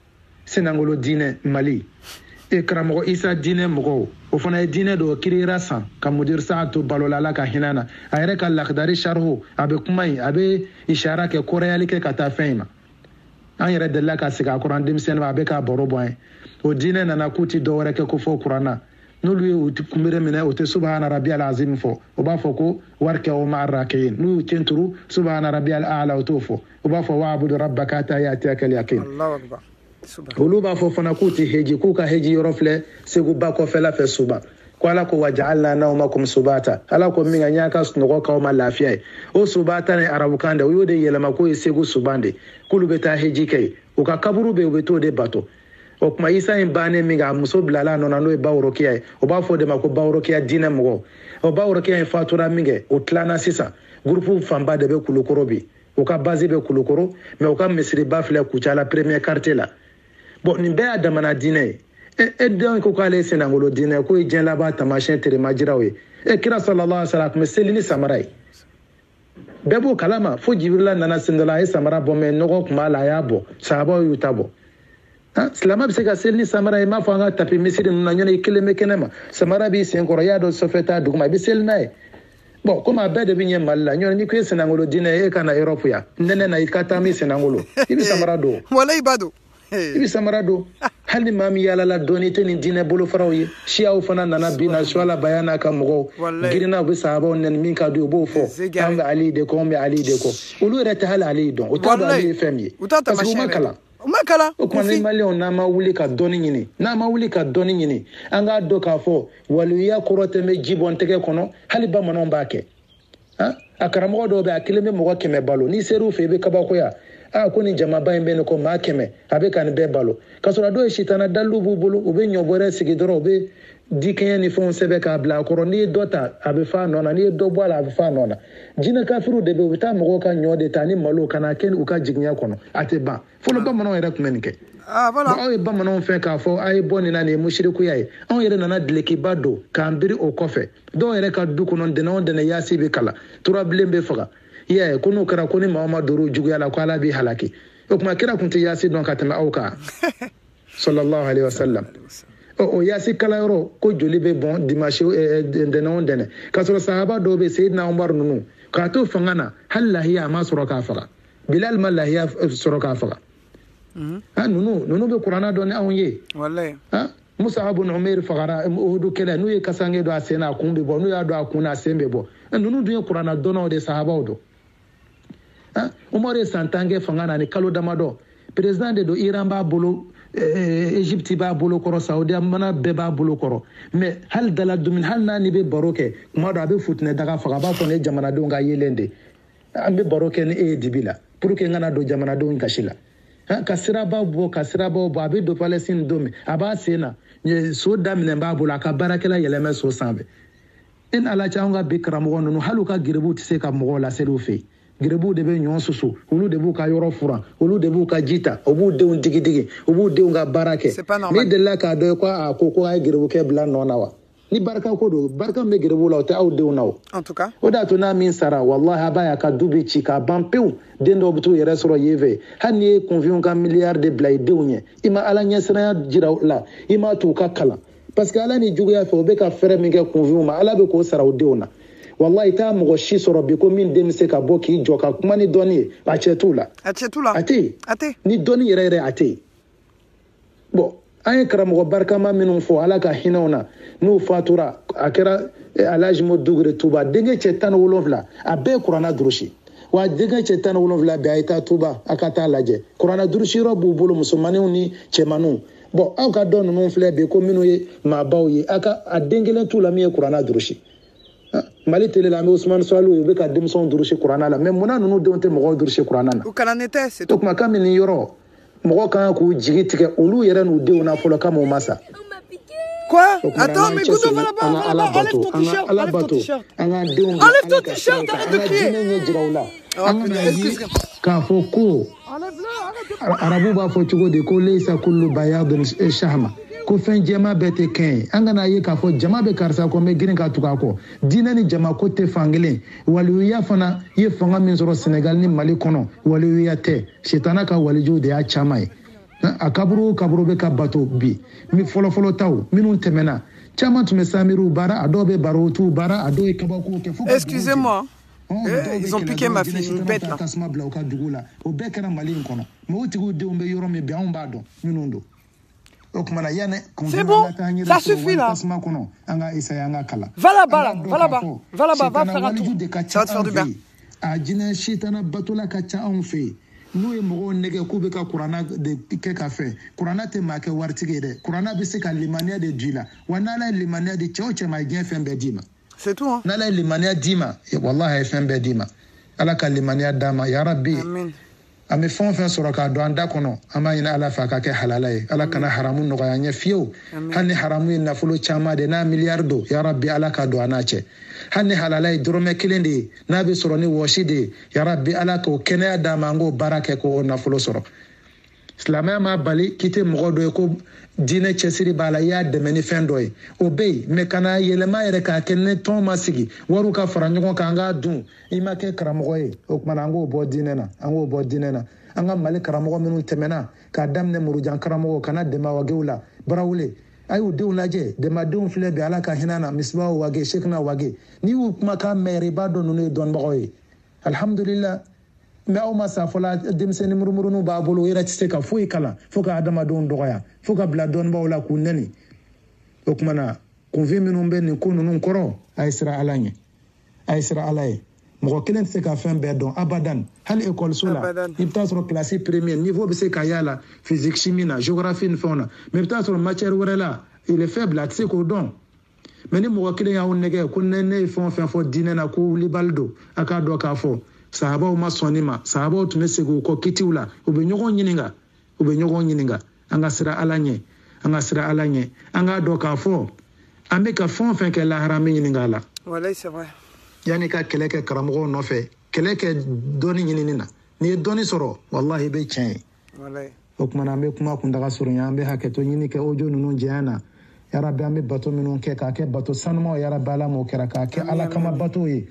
Senangolo diinɛ Mali karamɔgɔ Isa diinɛ mɔgɔw o fana ye diinɛ dɔ kirira san ka mudir sa to balola Ala ka hinɛ na a yɛrɛ ka lakdari sharhu a bɛ kuma in a bɛ ishara kɛ kɔrɔyali kɛ ka taa fɛn in ma an yɛrɛ delila ka sigi a kɔrɔ an denmisɛnnin ma a bɛ k'a baro bɔ an ye o diinɛ nana k'u ti dɔwɛrɛ kɛ ko fɔ kuranna n'olu ye u kunbere minɛ o tɛ subhana rabbiyal azim fɔ o b'a fɔ ko warkɛ o ma'a rakiyin n'u y'u ten turu subhana rabbiyal a'la o t'o fɔ o b'a fɔ wa'budu rabbaka hatta ya'tiyakal yaqin Allahu akbar olu b'a fɔ fana k'u ti heji k'u ka heji yɔrɔ filɛ Segu ba kɔfɛla fɛ Suba ko Ala ko waja'alna nawmakum subata Ala ko min ka ɲa ka sunɔgɔ k'aw ma lafiya ye o subata ni arabukan de o y'o de yɛlɛma k'o ye Segu Suban de k'olu bɛ taa heji kɛ u ka kaburu bɛ u bɛ t'o de bato o kuma Isa in bannen min k'a muso bilala a nɔ na n'o ye Baworokiya ye o b'a fɔ de ma ko Baworokiya diinɛ mɔgɔ o Baworokiya in fatura min kɛ o tilana sisan groupe fanba de bɛ Kulukoro bi u ka base bɛ Kulukoro mais u ka misiriba filɛ Kucala premier quartier la bon nin bɛɛ y'a damana diinɛ ye e denw ko k'ale ye Senangolo diinɛ k'o ye diɲɛ laban taamasiyɛn teремajiraw ye kira sallallahu alaihi wa sallam a tun bɛ seli ni samara ye bɛɛ b'o kalama fo Jibirila nana sen dɔ la a ye samara bɔ mais nɔgɔ tun b'a la a y'a bɔ sahabaw y'u ta bɔ silama bɛ se ka seli ni samara ye m'a fɔ an ka tapi misiri ninnu na ɲɔnɛ i kelen bɛ kɛnɛ ma samara b'i sen kɔrɔ i y'a dɔn sɔfɛ t'a duguma i bɛ seli n'a ye bon komi a bɛɛ de bɛ ɲɛ Mali la ɲɔnɛ ni ko ye Senangolo diinɛ ye e ka na Europe yan nɛnɛ na i ka taa min Senangolo i bɛ samara don walayi i b'a don i bɛ samara don hali maa min yaalala dɔɔni tɛ nin diinɛ bolofaraw ye siyaw fana nana bi na suala baya n'a ka mɔgɔw girinna u bɛ sahabaw nɛni min ka di u b'o fɔ an bɛ Ali de kɔ an bɛ Ali de kɔ olu yɛrɛ tɛ hali Ali dɔn u t'a dɔn Ali ye fɛn min ye parce que u ma kalan o kuma ni maliyɛnw n'an ma wuli ka dɔɔni ɲini n'an ma wuli ka dɔɔni ɲini an k'a dɔn k'a fɔ waliya kɔrɔ tɛ bɛ ji bɔ n tɛgɛ kɔnɔ hali bamananw b'a kɛ a karamɔgɔ dɔw bɛ a kelen bɛ mɔgɔ 100 balo n'i ser'u fɛ i bɛ kabakoya ko nin jamaba in bɛ nin ko maa 100 a bɛ ka nin bɛɛ balo ka sɔrɔ dɔw ye sitana dalilu b'u bolo u bɛ ɲɔbɔrɛ sigi dɔrɔn u bɛ dikɛɲɛ ni fɛnw sɛbɛn k'a bila a kɔrɔ n'i ye dɔ ta a bɛ fa a nɔ na n'i ye dɔ bɔ a la a bɛ fa a nɔ na jinɛ kafiriw de bɛ u bɛ taa mɔgɔw ka ɲɔ de ta ni malo ka na kɛ u ka jiginya kɔnɔ a tɛ ban fɔlɔ bamananw yɛrɛ tun bɛ nin kɛ aw ye bamananw fɛn k'a fɔ a ye bɔ nin na nin ye musirikuya ye anw yɛrɛ nana dulokiba don k'an biri o kɔfɛ dɔw yɛrɛ ka du kɔnɔ ntɛnɛn o ntɛnɛn yaasi bɛ kala turabilen bɛ faga i y'a ye ko n'o kɛra ko ni maa o maa dor'o juguya la ko Ala b'i halaki o kuma kira tun tɛ yaasi dɔn ka tɛmɛ aw kan sallallahu alaihi wasallam o yaasi kalayɔrɔ ko joli bɛ bɔn dimanche ntɛnɛn o ntɛnɛn ka sɔrɔ sahaba dɔw bɛ Seyidina Umaru ninnu k'a to fanga na hali lahiya a ma sɔrɔ k'a faga Bilal ma lahiya sɔrɔ k'a faga ninnu bɛ kuranna dɔn ni anw ye Musa ibn Umair fagara Uhudu kɛlɛ n'u ye kasange don a sen na a kun bɛ bɔ n'u y'a dɔn a kun na a sen bɛ bɔ ninnu dun ye kuranna dɔnnaw de sahabaw don Umaru ye san 10 kɛ fanga na ni kalo damadɔ président de don Iran b'a bolo Egypte b'a bolo kɔrɔ Saudi mana bɛɛ b'a bolo kɔrɔ mais hali dala dumuni hali n'a ni bɛ baro kɛ kuma dɔ a bɛ futinɛ daga faga a b'a fɔ ne jamanadenw ka yelen de an bɛ baro kɛ ni e ye dibi la pour que n kana don jamanadenw gasi la ka sirabaw bɔ a bɛ don Palestine don min a b'a sen na so daminɛ b'a bolo a ka baarakɛla yɛlɛmɛ so sanfɛ ni Ala cɛ anw ka bi karamɔgɔ ninnu hali u ka gerebuw tɛ se ka mɔgɔw laseli u fɛ gerebuw de bɛ ɲɔgɔn susu olu de b'u ka yɔrɔ furan olu de b'u ka ji ta u b'u denw digi u b'u denw ka baara kɛ n'i delila k'a dɔn ko a ye gerebukɛ bila nɔ na wa ni barika ko don barika min bɛ gerebuw la o tɛ aw denw na o o de y'a to n'a min sara walahi a b'a ye a ka du bɛ ci k'a ban pewu den dɔw bɛ t'u yɛrɛ sɔrɔ yen fɛ hali n'i ye kunfin ka miliyari de bila i denw ɲɛ i ma Ala ɲɛsiranya jira u la i ma to u ka kalan parce que Ala ni juguya fɛ u bɛ ka fɛɛrɛ min kɛ kunfinw ma Ala bɛ k'o sara u denw na wallahi t'a mɔgɔ si sɔrɔ bi ko min den bɛ se ka bɔ k'i jɔ ka kuma ni dɔnni ye a cɛ t'u la a tɛ yen ni dɔnni yɛrɛ yɛrɛ a tɛ yen bon ay karamɔgɔ barikama minnu fɔ ala ka hinɛw na n'u fatura a kɛra Alhaji Dugure Tuba denkɛ cɛ 17 a bɛɛ kuranna durusi wa denkɛ cɛ 17 bɛɛ a ye taa Tuba a ka taa lajɛ kuranna durusi yɔrɔ b'u bolo musomanninw ni cɛmanninw bon aw ka dɔn ninnu filɛ bi ko minnu ye maabaw ye a den kelen t'u la min ye kuranna durusi Mali télé la mais Ousmane Soalou u bɛ ka denmisɛnw durusi kuranna la mais munna ninnu denw tɛ mɔgɔw durusi kuranna na u kalanni tɛ c'est tout o tuma kami nin yɔrɔ mɔgɔ kan k'u jigi tigɛ olu yɛrɛ n'u denw na fɔlɔ kama u ma sa Quoi? Attends, mais Goudo, va là-bas, enlève ton t-shirt, enlève ton t-shirt. Enlève ton t-shirt, arrête de crier. Excuse-moi. K'a fɔ ko arabu b'a fɔ cogo di ko leisa kullu bayadun shahma ko fɛn jɛma bɛɛ tɛ kɛn ye an kana ye k'a fɔ jama bɛ karisa kɔ n bɛ girin ka tugu a kɔ diinɛ ni jama ko tɛ fankelen waliyuya fana ye fanga min sɔrɔ Senegal ni Mali kɔnɔ waliyuya tɛ sitana ka walijuw de y'a caman ye a kaburu bɛ ka bato bi mi fɔlɔfɔlɔ taw minnu tɛmɛna caman tun bɛ samiriw baara a dɔw bɛ barow t'u baara a dɔw ye kabakow kɛ fo ka excusez-moi. Ils ont piqué ma fille, une bête là. O bɛɛ kɛra Mali in kɔnɔ mais o tigiw denw bɛ yɔrɔ min bi anw b'a dɔn minnu don o kumana yanni c'est bon, ça suffit là. Va là-bas, va faire un tour. Ça va te faire du bien. A jinɛ sitana batola ka ca anw fɛ yen n'u ye mɔgɔw nɛgɛ k'u bɛ ka kuranna de kɛ ka fɛn kuranna tɛ maa kɛ waritigi ye dɛ kuranna bɛ se ka limaniya de di i la wa n'ala ye limaniya di cɛ o cɛ ma ye diɲɛ fɛn bɛɛ d'i ma c'est tout hein n'ala ye limaniya d'i ma wallahi a ye fɛn bɛɛ d'i ma ala ka limaniya d'a ma ya rabbi amen an bɛ fɛn o fɛn sɔrɔ k'a dɔn an da kɔnɔ an b'a ɲini ala fɛ a ka kɛ halala ye ala kana haramu nɔgɔya an ɲɛ fiyewu hali ni haramu ye nafolo caman de n'a miliyari don ya rabbi ala ka don an n'a cɛ hali ni halala ye dɔrɔmɛ 1 de ye n'a bɛ sɔrɔ ni wɔsi de ye ya rabbi ala k'o kɛnɛya d'a ma an k'o baara kɛ k'o nafolo sɔrɔ silamɛya ma bali k'i tɛ mɔgɔ dɔ ye ko diinɛ cɛsiri b'a la i y'a dɛmɛ ni fɛn dɔ ye o bɛ yen mɛ kana yɛlɛma yɛrɛ k'a kɛ ni tɔn ma sigi wariw ka fara ɲɔgɔn kan an k'a dun i ma kɛ karamɔgɔ ye o tuma an k'o bɔ diinɛ na an ka Mali karamɔgɔ minnu tɛmɛna k'a daminɛ murujan karamɔgɔ kana dɛmɛwagew la barawule a y'u denw lajɛ dɛmɛdenw filɛ bi ala ka hinɛ na misibaw wage sekina wage n'i y'u kumakan mɛn yɛrɛ i b'a dɔn ninnu ye dɔnnibagaw ye alhamdulillah mɛ aw ma sa fɔla denmisɛnnin murumuruninw b'a bolo u yɛrɛ tɛ se ka foyi kalan fo ka adamadenw dɔgɔya fo ka bila dɔnnibagaw la k'u nɛni o tuma na kunfin minnu bɛ nin ko ninnu kɔrɔ a ye siran ala ye mɔgɔ kelen tɛ se ka fɛn bɛɛ dɔn abadan hali ekɔliso la i bɛ taa sɔrɔ kilasi premier niveau bɛ se ka y'a la physique chimie na géographie ni fɛnw na mais i bɛ taa sɔrɔ matière wɛrɛ la il est faible a tɛ se k'o dɔn mais ni mɔgɔ kelen y'aw nɛgɛ ko ne ye fɛn o fɛn fɔ diinɛ na ko wulibali don a k'a dɔn k'a fɔ sahabaw ma sɔn nin ma sahabaw tun bɛ segin u kɔ kitiw la u bɛ ɲɔgɔn ɲininka an ka siran ala ɲɛ an k'a dɔn k'a fɔ an bɛ ka fɛn o fɛn kɛ lahara an bɛ ɲininka a la voilà c'est vrai yani ka kɛlɛ kɛ karamɔgɔw nɔfɛ kɛlɛ kɛ dɔnni ɲinini na n'i ye dɔnni sɔrɔ wallahi i bɛ tiɲɛ ye o tuma na an bɛ kuma kuntaga surunya an bɛ hakɛto ɲini kɛ ojo ninnu jɛya na yarabi an bɛ bato minnu kɛ k'a kɛ bato sanumaw yarabi ala m'o kɛra k'a kɛ ala kama bato ye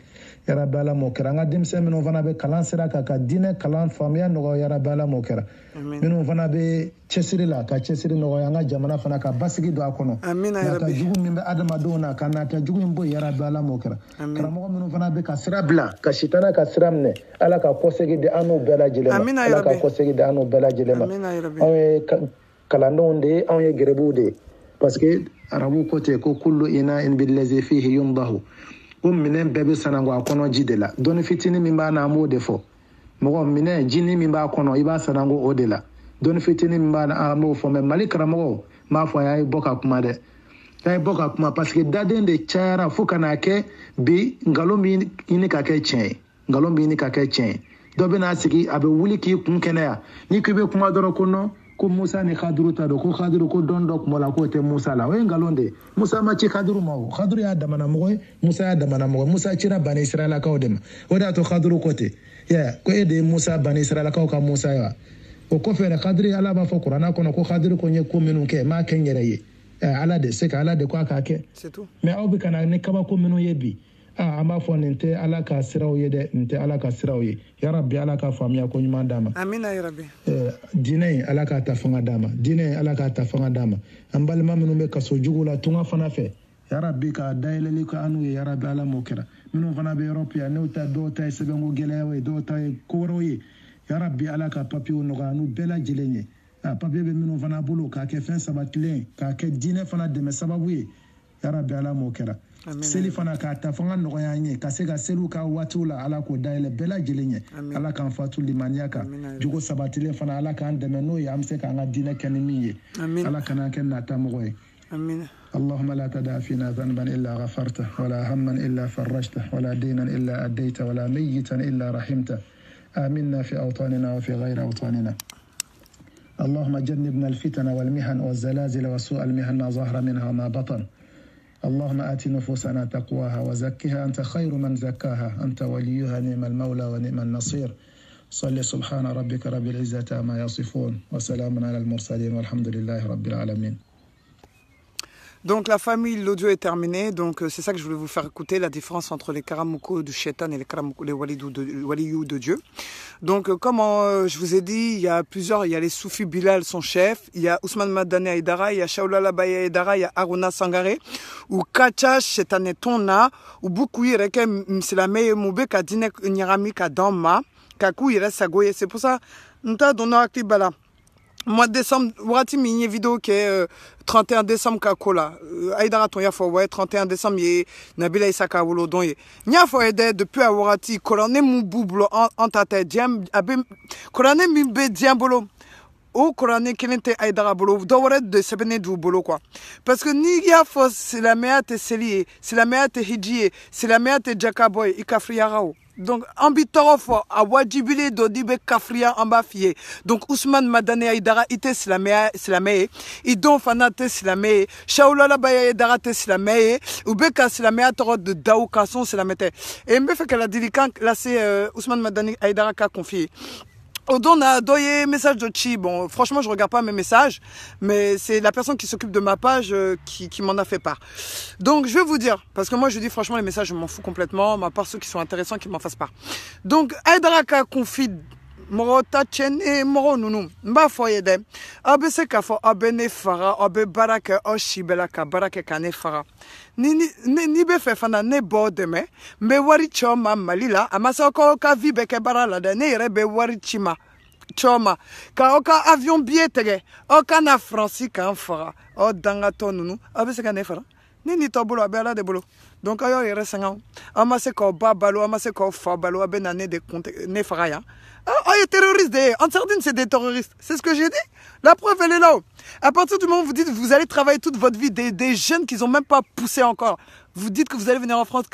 yarabi ala m'o kɛra an ka denmisɛn minnu fana bɛ kalan sira kan ka diinɛ kalan faamuya nɔgɔya yarabi ala m'o kɛra minnu fana bɛ cɛsiri la ka cɛsiri nɔgɔya an ka jamana fana ka basigi don a kɔnɔ nata jugu min bɛ adamadenw na ka nata jugu in bɔ yarabi ala m'o kɛra karamɔgɔ minnu fana bɛ ka sira bila ka sitana ka sira minɛ ala ka kɔsegi di an n'u bɛɛ lajɛlen ma ala ka kɔsegi di an n'u bɛɛ lajɛlen ma anw ye kalandenw de ye anw ye gɛrɛbuw de ye parce que arabu ko ten ko kullu ina'in billazi fihi yumdahu ko minɛn bɛɛ bɛ sanango a kɔnɔ ji de la dɔnni fitinin min b'a na an b'o de fɔ mɔgɔ minɛn jinin min b'a kɔnɔ i b'a sanango o de la dɔnni fitinin min b'a na an b'o fɔ mɛ Mali karamɔgɔw m'a fɔ a y'a ye bɔ ka kuma dɛ a ye bɔ ka kuma parce que daden de cayara fo ka n'a kɛ bi nkalon bɛ ɲini ka kɛ tiɲɛ ye dɔ bɛ n'a sigi a bɛ wuli k'i kun kɛnɛya n'i ko i bɛ kuma dɔrɔn ko non ko Musa ni Khaduru ta don ko Khaduru ko dɔn dɔ tun b'o la k'o tɛ Musa la o ye nkalon de ye Musa ma ci Khaduru ma o Khaduru y'a damana mɔgɔ ye Musa y'a damana mɔgɔ Musa cira Bani Israɛlakaw de ma o de y'a to Khaduru ko ten ko e de ye Musa Bani Israɛlakaw ka Musa ye wa o kɔfɛ dɛ Khaduru ala b'a fɔ kuranna kɔnɔ ko Khaduru ko n ye ko minnu kɛ n m'a kɛ n yɛrɛ ye ala de se ka ala de ko a k'a kɛ mais aw bɛ ka na ni kabako minnu ye bi an b'a fɔ nin tɛ ala ka siraw ye dɛ nin tɛ ala ka siraw ye yarabi ala ka faamuya ko ɲuman d'a ma amina yarabi diinɛ in ala k'a ta fanga d'a ma an balima minnu bɛ kaso jugu la tunga fana fɛ yarabi ka dayɛlɛli ka an'u ye yarabi ala m'o kɛra minnu fana bɛ Europe yan n'u ta dɔw ta ye sɛbɛnko gɛlɛyaw ye dɔw ta ye ko wɛrɛw ye yarabi ala ka papiyew nɔgɔya n'u bɛɛ lajɛlen ye papier bɛ minnu fana bolo k'a kɛ fɛn sabatilen k'a kɛ diinɛ fana dɛmɛ sababu ye yarabi ala m'o kɛra seli fana k'a ta fanga nɔgɔya an ye ka se ka seliw ka waatiw la ala k'o dayɛlɛ bɛɛ lajɛlen ye ala k'an fatu limaniya kan jogo sabatilen fana ala k'an dɛmɛ n'o ye an bɛ se k'an ka diinɛ kɛ ni min ye ala kana kɛ natamɔgɔ ye اللهم لا تدع فينا ذنبا إلا غفرته ولا هما إلا فرجته ولا دينا إلا أديته ولا ميتا إلا رحمته آمنا في أوطاننا وفي غير أوطاننا اللهم جنبنا الفتن والمحن والزلازل وسوء المحن ظهر منها ما بطن اللهم آت نفوسنا تقواها وزكها أنت خير من زكاها أنت وليها نعم المولى ونعم النصير صل سبحان ربك رب العزة عما يصفون وسلام على المرسلين والحمد لله رب العالمين. Donc la famille, l'audio est terminé, donc c'est ça que je voulais vous faire écouter, la différence entre les karamoko du shaitan et les waliyou de Dieu. Donc comme je vous ai dit, il y a plusieurs, il y a les Soufis Bilal, son chef, il y a Ousmane Madani Aïdara, il y a Shaoulala Baye Aïdara, il y a Aruna Sangare, ou Kacha Shetane Tona, ou Boukoui Reke Msilame Moube Kadine Nyarami Kadama, Kakou Ire Sagoye, c'est pour ça, nous t'avons donné un clip là. Mois de décembre, wati mi vidéo qui est 31 décembre kakola. Aïdara ton yafo ouais 31 décembre yé Nabila Isaka wolo don yé. Nyafo ede depuis awati kolane mu bublo en tata diam abe kolane mi be diambolo. Ou kolane kelente Aïdara bolo dowre de sebene du bolo quoi. Parce que ni yafo c'est la meate selié, c'est la meate hidjié, c'est la meate jakaboy ikafriyarao. Donc, ambitorofo a wajibile do dibe kafria ambafié. Donc, Ousmane Madani Aïdara ite silame, idon fanate silame, Shaoulala Baye Aïdara te silame, Ubeka silame atoro de Daou Kasson silamete. Et me fait que la dilican, là c'est Ousmane Madani Aïdara qui a confié. Odon a doyé message de Chi. Bon, franchement, je regarde pas mes messages, mais c'est la personne qui s'occupe de ma page qui m'en a fait part. Donc, je vais vous dire, parce que moi, je dis franchement, les messages, je m'en fous complètement, à part ceux qui sont intéressants, qui m'en fassent part. Donc, Aïdaraka confie moro tachen et moro nounou. Mba foyede. Abe se kafo abe ne fara, abe baraka o shibelaka baraka kane fara. Ni be fe fana ne bo deme. Mbe wari choma malila. Amasa ko ka vibe ke barala de ne ire be wari chima. Choma. Ka oka avion bietege. Oka na franci kan fara. O dangato nounou. Abe se kane fara. Ni tobolo abe ala de bolo. Donc ayo ire sangan. Amase ko ba balo, amase ko fa balo abe na ne de compte ne fara ya. Ah, les terroristes, en sardine, c'est des terroristes. C'est ce que j'ai dit. La preuve, elle est là. À partir du moment où vous dites que vous allez travailler toute votre vie, des jeunes qui n'ont même pas poussé encore, vous dites que vous allez venir en France,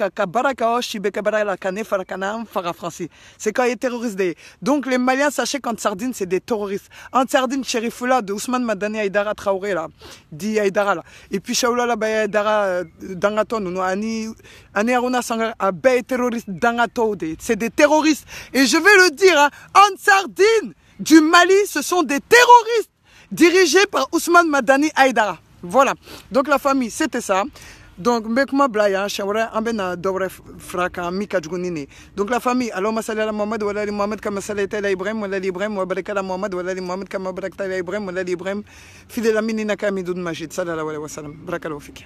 c'est quand il est terroriste. Donc les Maliens, sachez qu'en sardine, c'est des terroristes. En sardine, Chérifoula de Ousmane Madani Aïdara Traoré, là, dit Aïdara, là. Et puis Shaoulala Baye Aïdara Dangaton, Ani Aruna Sangare, Abe terroriste Dangato, c'est des terroristes. Et je vais le dire, hein, en sardine du Mali, ce sont des terroristes dirigés par Ousmane Madani Aïdara. Voilà. Donc la famille, c'était ça. Donc, Mekma Blaya, Shawara, Ambena, Dore Fraka, Mika Djunini. Donc, la famille, alors, Masala Mohamed, Walali Mohamed, Kamasaleta Ibrahim, Walali Ibrahim, Wabrekala Mohamed, Walali Mohamed, Kamabrakta Ibrahim, Walali Ibrahim, fidèle Amini Nakami Doud Majid, Salala wa salam, Brakalo Fiki.